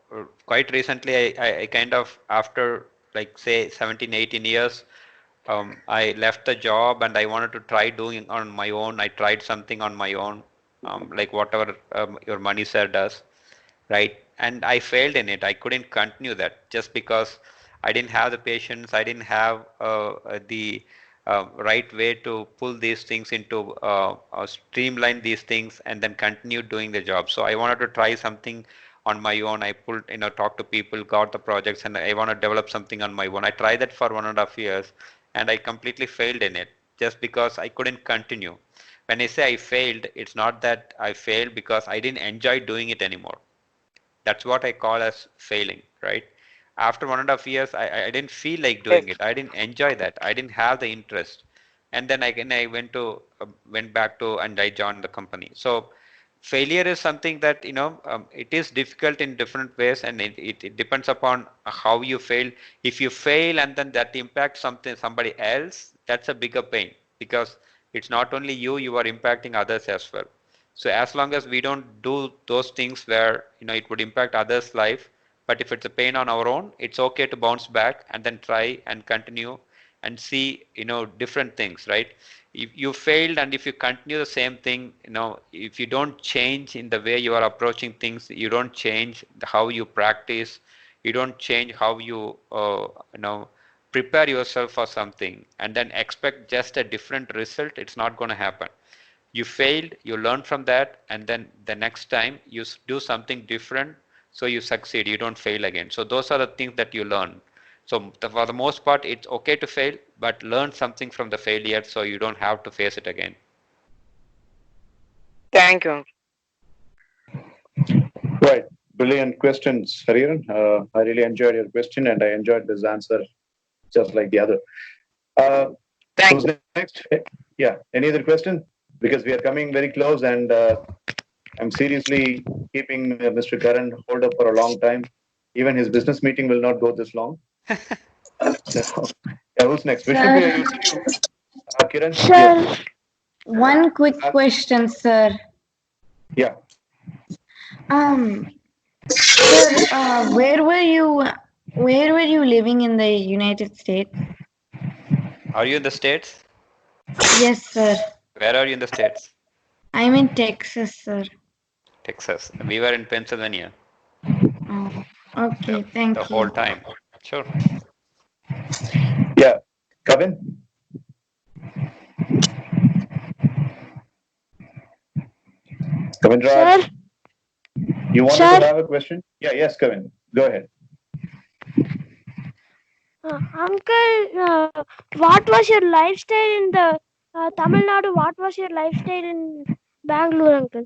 quite recently, I kind of, after like say 17, 18 years, I left the job and I wanted to try doing on my own. I tried something on my own, like whatever your money sir does, right? And I failed in it. I couldn't continue that just because I didn't have the patience. I didn't have the right way to pull these things into streamline these things and then continue doing the job. So I wanted to try something on my own. I pulled, talked to people, got the projects, and I want to develop something on my own. I tried that for 1.5 years and I completely failed in it just because I couldn't continue. When I say I failed, it's not that I failed because I didn't enjoy doing it anymore. That's what I call as failing, right? After 1.5 years, I didn't feel like doing it. I didn't enjoy that. I didn't have the interest. And then again, I went back to, and I joined the company. So failure is something that, it is difficult in different ways, and it depends upon how you fail. If you fail and then that impacts somebody else, that's a bigger pain because it's not only you, you are impacting others as well. So as long as we don't do those things where it would impact others' life, but if it's a pain on our own, it's okay to bounce back and then try and continue and see different things, right? If you failed and if you continue the same thing, if you don't change in the way you are approaching things, you don't change how you practice, you don't change how you prepare yourself for something and then expect just a different result, it's not going to happen. You failed, you learn from that, and then the next time you do something different, so you succeed, you don't fail again. So those are the things that you learn. So for the most part, it's okay to fail, but learn something from the failure so you don't have to face it again. Thank you. Right. Brilliant questions, Hariran. I really enjoyed your question and I enjoyed this answer just like the other. Thank Who's you. next? Yeah. Any other question? Because we are coming very close and I'm seriously keeping Mr. Karan hold up for a long time. Even his business meeting will not go this long. So, yeah, who's next? Sir. Vishnupriya, you said you, Kiran? Sir, Yes. one quick question, sir. Yeah. Sir, where were you living in the United States? Are you in the States? Yes, sir. Where are you in the States? I'm in Texas, sir. Texas. We were in Pennsylvania. Oh, okay, thank the you. whole time. Sure. Yeah. Kevin? Kevin Raj? Sir? You wanted Sir? to have a question? Yeah, yes, Kevin. Go ahead. Uncle, what was your lifestyle in the Tamil Nadu? What was your lifestyle in Bangalore, Uncle?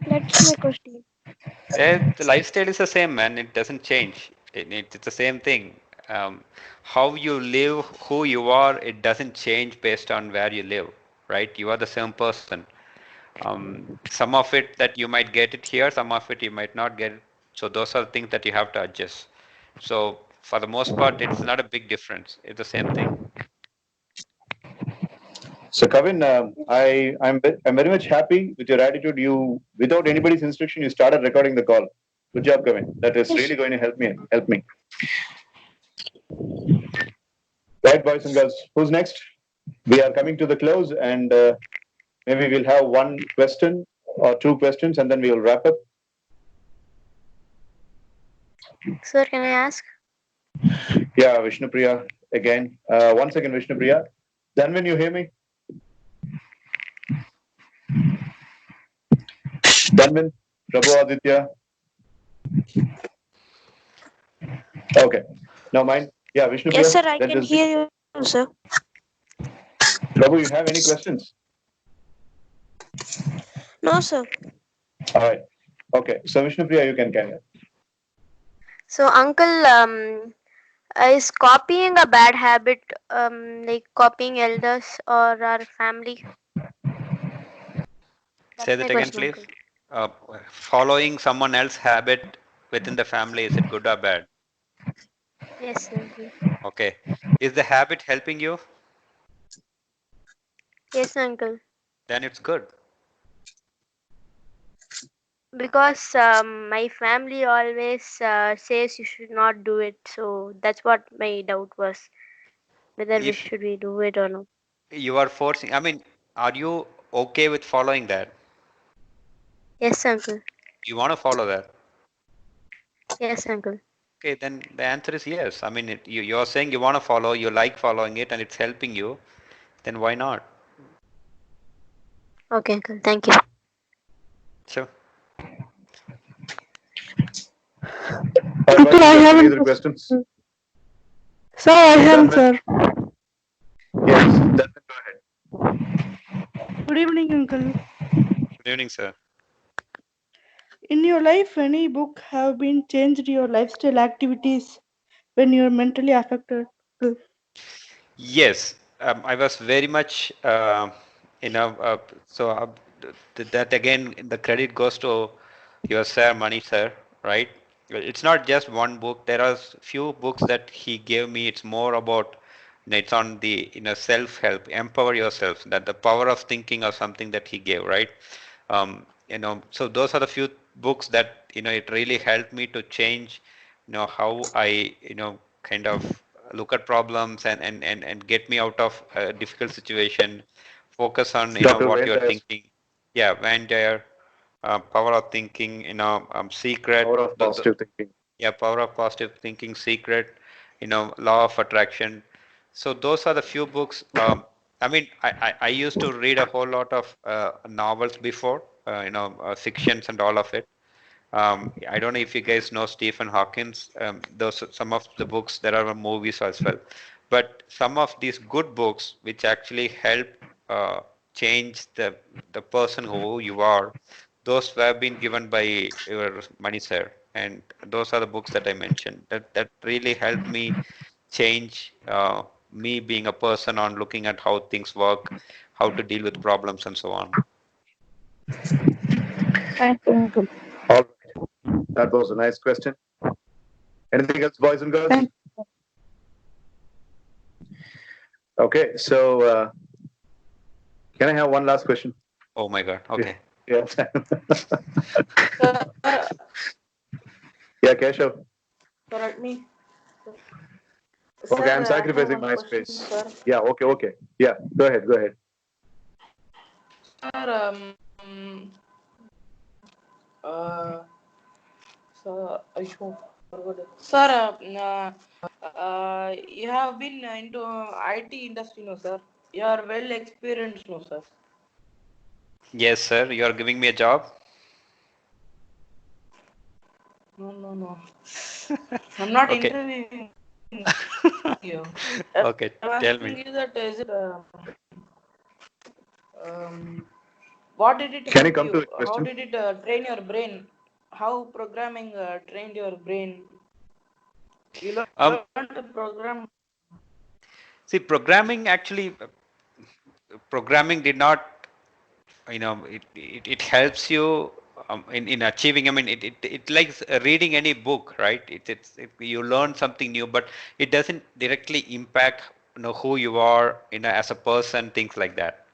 That's my question. The lifestyle is the same, man. It doesn't change. It's the same thing. How you live, who you are, it doesn't change based on where you live, right? You are the same person. Some of it that you might get it here, some of it you might not get it. So those are things that you have to adjust. So for the most part, it's not a big difference. It's the same thing. So, Kevin, I'm very much happy with your attitude. You, without anybody's instruction, you started recording the call. Good job, Kevin. That is really going to help me. Right, boys and girls. Who's next? We are coming to the close, and maybe we'll have one question or two questions, and then we will wrap up. Sir, can I ask? Yeah, Vishnupriya again. One second, Vishnupriya. Then when you hear me? Dhanvin, Prabhu Aditya. Okay. Now mine. Yeah, Vishnupriya. Yes, sir, I can hear you, sir. Prabhu, you have any questions? No, sir. All right. Okay. So Vishnupriya, you can carry on. So, Uncle, is copying a bad habit, like copying elders or our family? Say that my again, question, please. Uncle. Following someone else's habit within the family, is it good or bad? Yes, Uncle. Okay. Is the habit helping you? Yes, Uncle. Then it's good. Because my family always says you should not do it, so that's what my doubt was, whether If we do it or not. you are forcing, I mean, are you okay with following that? Yes, Uncle. You want to follow that? Yes, Uncle. Okay, then the answer is yes. I mean, you're saying you want to follow, you like following it, and it's helping you, then why not? Okay, Uncle. Thank you. Sure. Uncle, I have any other questions? Sir, I have, sir. Yes, Dhanvin, go ahead. Good evening, Uncle. Good evening, sir. In your life, any book have been changed your lifestyle activities when you are mentally affected? Yes, I was very much, you know, so that again, the credit goes to your sir, Mani sir, right? It's not just one book. There are few books that he gave me. It's more about, it's on the, self-help, empower yourself, that the power of thinking or something that he gave, right? So those are the few books that, it really helped me to change, how I, kind of look at problems and get me out of a difficult situation, focus on, Dr. what Wayne you're Dyer's thinking. Yeah, Van Dyer, power of thinking, secret. Power of Positive Thinking. Yeah, power of positive thinking, secret, law of attraction. So those are the few books. I mean, I used to read a whole lot of novels before, fictions and all of it. I don't know if you guys know Stephen Hawkins. Those some of the books. There are movies as well, but some of these good books which actually help uh, change the person who you are. Those have been given by your Mani sir, and those are the books that I mentioned. That really helped me change me being a person on looking at how things work, how to deal with problems, and so on. Thank you, uncle. All right. That was a nice question. Anything else, boys and girls? Okay, so can I have one last question? Oh my God. Okay. Yeah. Yeah, Keshav. Correct me. Okay, I'm Sir, I have sacrificing one my question, space. sir. Yeah, okay. Yeah, go ahead. Sir, sir, I forgot it. Sir, you have been into IT industry, no, sir? You are well experienced, no, sir? Yes, sir. You are giving me a job. No. I'm not Okay. interviewing you. Okay, I'm tell asking me. you that is it, what did it Can you help come to you? the How question? did it train your brain? How programming trained your brain? You learned to program. See, programming did not, it helps you in achieving. I mean, it like reading any book, right? You learn something new, but it doesn't directly impact, who you are, as a person, things like that,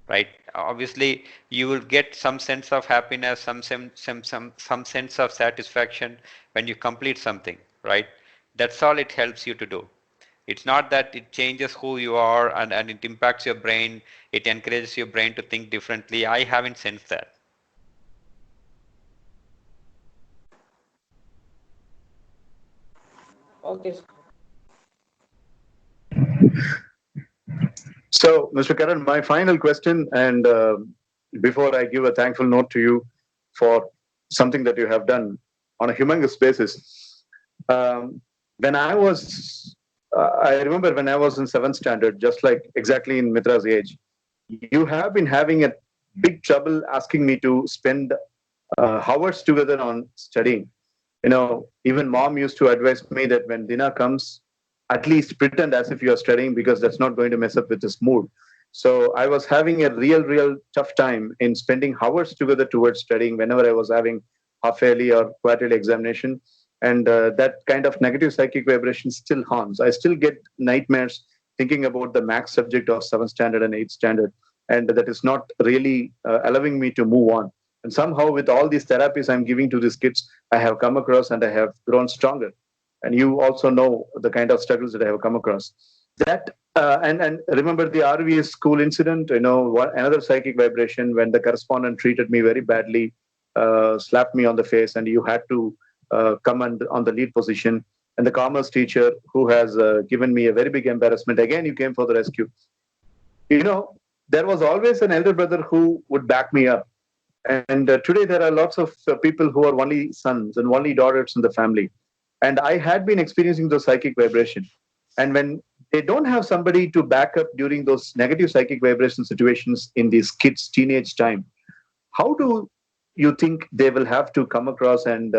right? Obviously, you will get some sense of happiness, some sense of satisfaction when you complete something, right? That's all it helps you to do. It's not that it changes who you are and it impacts your brain, it encourages your brain to think differently. I haven't sensed that. Okay. So, Mr. Karan, my final question, and before I give a thankful note to you for something that you have done on a humongous basis. When I was, I remember when I was in seventh standard, just like exactly in Mitra's age, you have been having a big trouble asking me to spend hours together on studying. Even mom used to advise me that when dinner comes, at least pretend as if you are studying because that's not going to mess up with his mood. So I was having a real tough time in spending hours together towards studying whenever I was having half yearly or quarterly examination. And that kind of negative psychic vibration still haunts. I still get nightmares thinking about the max subject of seventh standard and eighth standard. And that is not really allowing me to move on. And somehow, with all these therapies I'm giving to these kids, I have come across and I have grown stronger. And you also know the kind of struggles that I have come across. That and remember the RVS school incident. Another psychic vibration when the correspondent treated me very badly, slapped me on the face, and you had to come on the lead position. And the commerce teacher who has given me a very big embarrassment. Again, you came for the rescue. There was always an elder brother who would back me up. And today there are lots of people who are only sons and only daughters in the family. And I had been experiencing those psychic vibration. And when they don't have somebody to back up during those negative psychic vibration situations in these kids' teenage time, how do you think they will have to come across and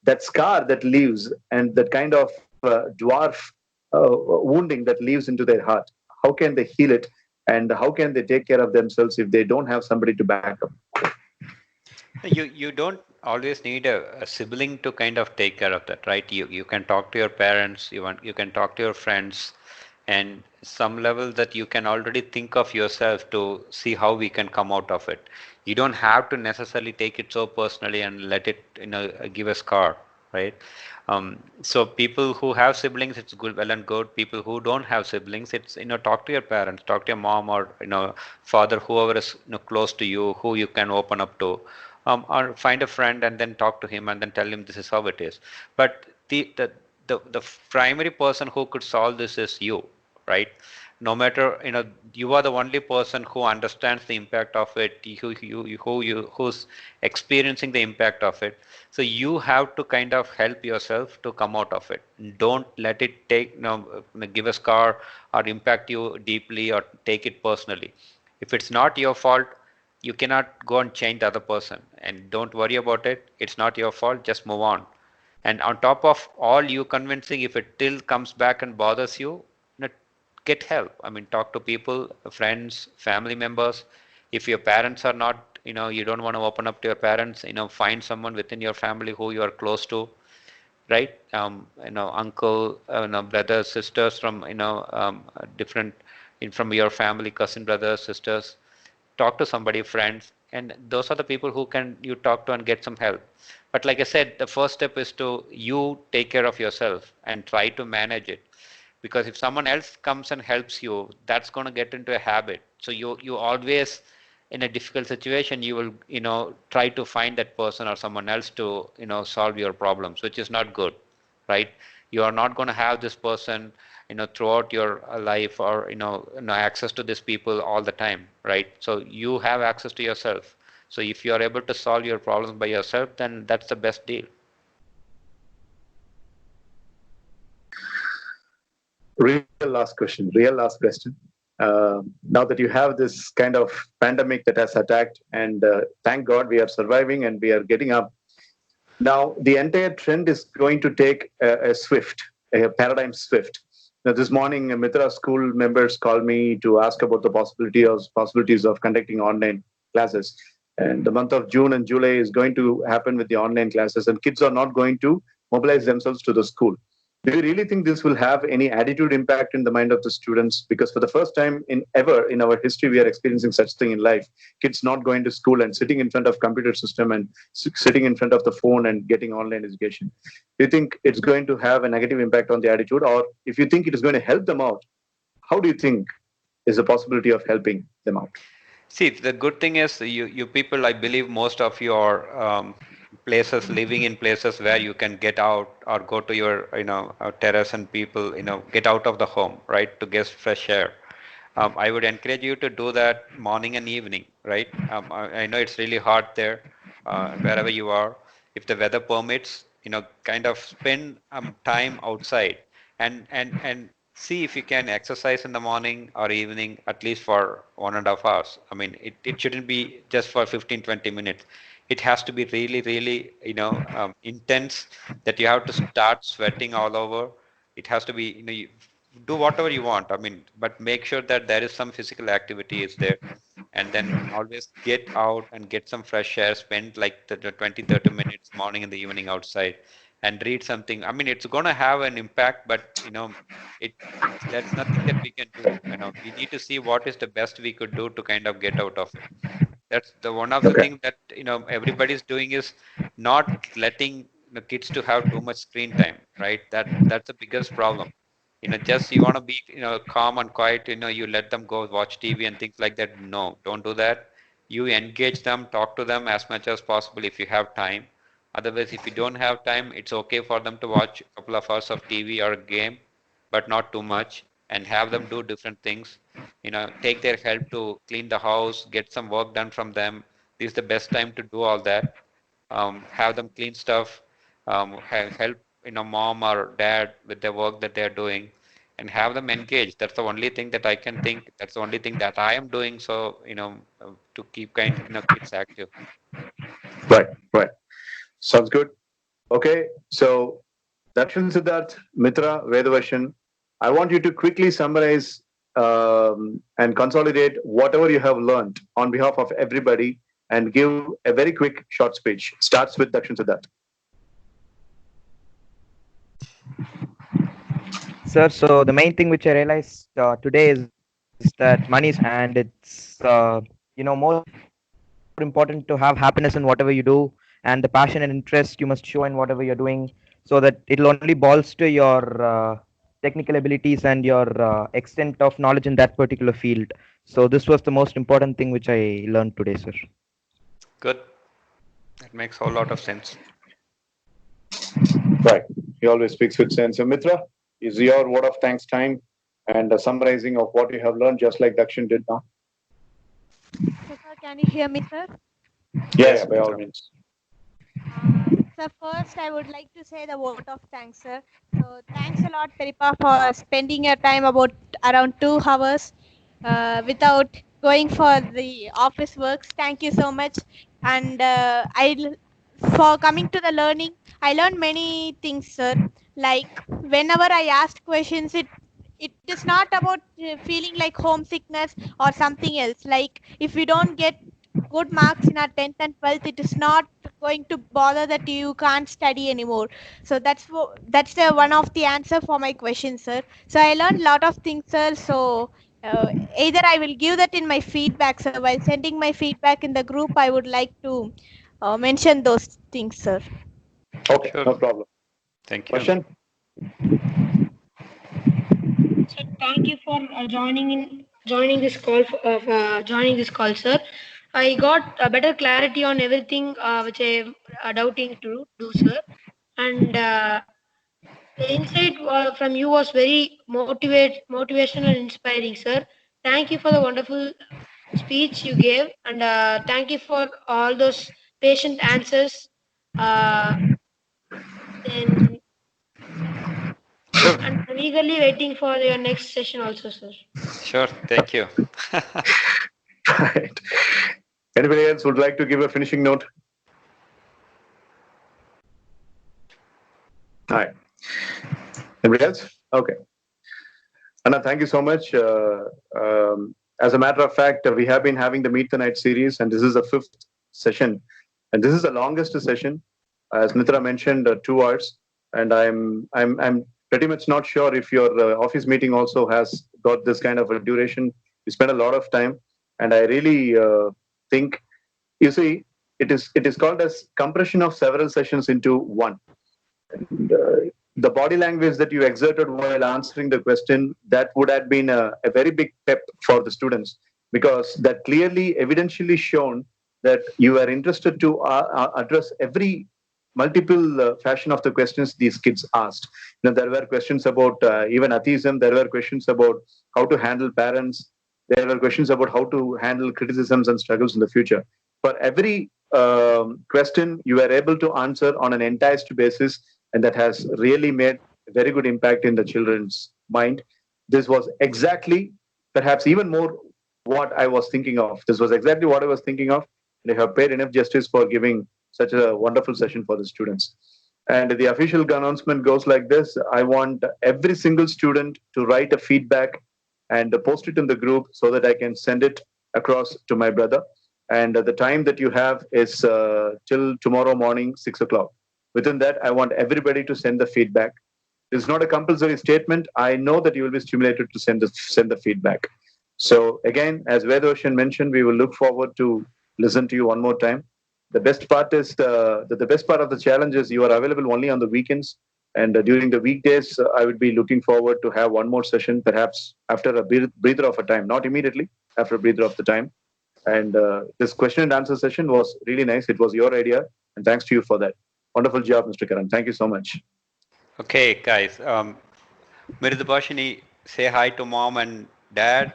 that scar that leaves and that kind of dwarf wounding that leaves into their heart? How can they heal it? And how can they take care of themselves if they don't have somebody to back up? You don't always need a sibling to kind of take care of that, right? You can talk to your parents, you can talk to your friends, and some level that you can already think of yourself to see how we can come out of it. You don't have to necessarily take it so personally and let it give a scar, right? So people who have siblings, it's good, well and good. People who don't have siblings, it's talk to your parents, talk to your mom or father, whoever is close to you, who you can open up to, or find a friend and then talk to him and then tell him this is how it is. But the primary person who could solve this is you, right? No matter, you are the only person who understands the impact of it, who's experiencing the impact of it. So you have to kind of help yourself to come out of it. Don't let it give a scar or impact you deeply or take it personally. If it's not your fault, you cannot go and change the other person, and don't worry about it. It's not your fault. Just move on. And on top of all you convincing, if it still comes back and bothers you, get help. I mean, talk to people, friends, family members. If your parents are not, you don't want to open up to your parents, find someone within your family who you are close to, right? Uncle, brothers, sisters from, different, from your family, cousin, brothers, sisters. Talk to somebody, friends, and those are the people who can you talk to and get some help. But like I said, the first step is to you take care of yourself and try to manage it, because if someone else comes and helps you, that's going to get into a habit. So you always, in a difficult situation, you will try to find that person or someone else to solve your problems, which is not good, right? You are not going to have this person throughout your life, or access to these people all the time, right? So you have access to yourself. So if you are able to solve your problems by yourself, then that's the best deal. Real last question. Now that you have this kind of pandemic that has attacked, and thank God we are surviving and we are getting up. Now the entire trend is going to take a paradigm shift. Now this morning, Mitra school members called me to ask about the possibilities of conducting online classes. And the month of June and July is going to happen with the online classes, and kids are not going to mobilize themselves to the school. Do you really think this will have any attitude impact in the mind of the students? Because for the first time ever in our history, we are experiencing such thing in life. Kids not going to school and sitting in front of computer system and sitting in front of the phone and getting online education. Do you think it's going to have a negative impact on the attitude? Or if you think it is going to help them out, how do you think is the possibility of helping them out? See, the good thing is you people, I believe most of your places, living in places where you can get out or go to your, terrace, and people, get out of the home, right, to get fresh air. I would encourage you to do that morning and evening, right? I know it's really hot there, wherever you are. If the weather permits, kind of spend time outside, and see if you can exercise in the morning or evening, at least for 1.5 hours. I mean, it shouldn't be just for 15-20 minutes. It has to be really, really, intense, that you have to start sweating all over. It has to be, do whatever you want. I mean, but make sure that there is some physical activity is there, and then always get out and get some fresh air. Spend like the 20-30 minutes morning and the evening outside, and read something. I mean, it's going to have an impact, but there's nothing that we can do. We need to see what is the best we could do to kind of get out of it. That's the one of the Okay. things that everybody's doing, is not letting the kids to have too much screen time, right? That's the biggest problem. Just you want to be calm and quiet, you let them go watch TV and things like that. No, don't do that. You engage them, talk to them as much as possible if you have time. Otherwise, if you don't have time, it's okay for them to watch a couple of hours of TV or a game, but not too much, and have them do different things. Take their help to clean the house, get some work done from them. This is the best time to do all that. Have them clean stuff, help mom or dad with the work that they're doing, and have them engaged. That's the only thing that I can think. That's the only thing that I am doing. So to keep kids active. Right. Sounds good. Okay. So Dakshin Siddharth, Mitra, Vedavashan, I want you to quickly summarize and consolidate whatever you have learned on behalf of everybody, and give a very quick short speech. Starts with Dakshin Siddharth. Sir, so the main thing which I realized today is that money is and it's more important to have happiness in whatever you do, and the passion and interest you must show in whatever you're doing, so that it'll only bolster your technical abilities and your extent of knowledge in that particular field. So this was the most important thing which I learned today, sir. Good. That makes a whole lot of sense. Right. He always speaks with sense. So Mitra, is your word of thanks time. and a summarizing of what you have learned, just like Dakshin did now. So, sir, can you hear me, sir? Yeah, by all means. So first, I would like to say the vote of thanks, sir. So thanks a lot, Peripa, for spending your time about around 2 hours without going for the office works. Thank you so much. And for coming to the learning, I learned many things, sir. Like whenever I asked questions, it is not about feeling like homesickness or something else. Like if we don't get good marks in our 10th and 12th, it is not going to bother that you can't study anymore. So that's the one of the answer for my question, sir. So I learned a lot of things, sir. So either I will give that in my feedback, sir. While sending my feedback in the group, I would like to mention those things, sir. Okay, no problem. Thank you. Question? Sir, thank you for joining this call, sir. I got a better clarity on everything which I doubting to do, sir. And the insight from you was very motivational and inspiring, sir. Thank you for the wonderful speech you gave, and thank you for all those patient answers. Then, and I'm eagerly waiting for your next session also, sir. Sure, thank you. Right. Anybody else would like to give a finishing note? All right. Anybody else? Okay. Anna, thank you so much. As a matter of fact, we have been having the Meet the Night series, and this is the 5th session. And this is the longest session. As Mitra mentioned, 2 hours. And I'm pretty much not sure if your office meeting also has got this kind of a duration. We spent a lot of time, and I really think, you see, it is called as compression of several sessions into one. And, the body language that you exerted while answering the question, that would have been a very big pep for the students, because that clearly evidentially shown that you are interested to address every multiple fashion of the questions these kids asked. You know, there were questions about even atheism, there were questions about how to handle parents, there were questions about how to handle criticisms and struggles in the future. For every question you were able to answer on an enticed basis, and that has really made a very good impact in the children's mind. This was exactly, perhaps even more, what I was thinking of. This was exactly what I was thinking of. They have paid enough justice for giving such a wonderful session for the students. And the official announcement goes like this. I want every single student to write a feedback and post it in the group so that I can send it across to my brother. And the time that you have is till tomorrow morning, 6 o'clock. Within that, I want everybody to send the feedback. It's not a compulsory statement. I know that you will be stimulated to send the feedback. So again, as Vedoshan mentioned, we will look forward to listen to you one more time. The best part is the best part of the challenge is you are available only on the weekends, and during the weekdays, I would be looking forward to have one more session, perhaps after a breather of a time, not immediately, after a breather of the time. And this question and answer session was really nice. It was your idea, and thanks to you for that. Wonderful job, Mr. Karan. Thank you so much. Okay, guys. Mirdubhashini, say hi to mom and dad.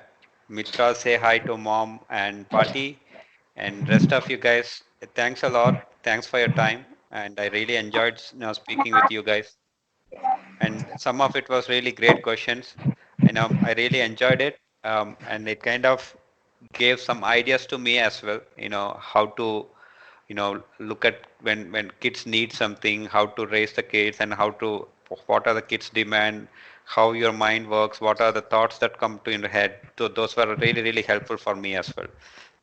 Mitra, say hi to mom and Pati. And rest of you guys, thanks a lot. Thanks for your time. And I really enjoyed speaking with you guys. And some of it was really great questions. And I really enjoyed it. And it kind of gave some ideas to me as well, how to look at when kids need something, how to raise the kids, and what are the kids demand, how your mind works, what are the thoughts that come to your head. So those were really, really helpful for me as well.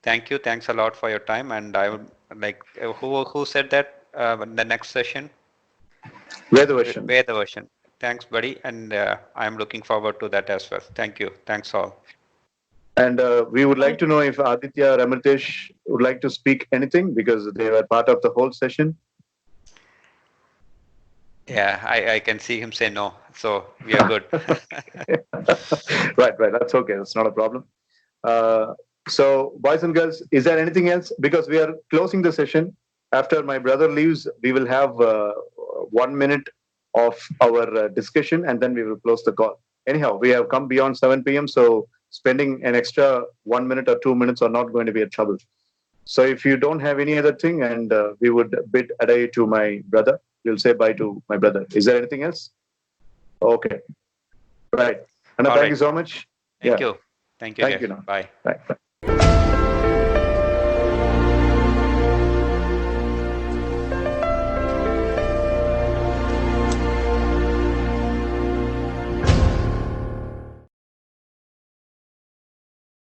Thank you. Thanks a lot for your time. And I would like, who said that the next session? Vedavashan. Thanks, buddy. And I'm looking forward to that as well. Thank you. Thanks all. And we would like to know if Aditya or Amritesh would like to speak anything, because they were part of the whole session. Yeah, I can see him say no. So we are good. Right. That's okay. That's not a problem. So, boys and girls, is there anything else? Because we are closing the session. After my brother leaves, we will have 1 minute of our discussion, and then we will close the call. anyhow, we have come beyond 7 p.m. So spending an extra 1 minute or 2 minutes are not going to be a trouble. So if you don't have any other thing, and we would bid adieu to my brother, we'll say bye to my brother. Is there anything else? Okay. Right. And All thank right. you so much. Thank Yeah. you. Thank you, Thank Jeff. you now. Bye. Bye.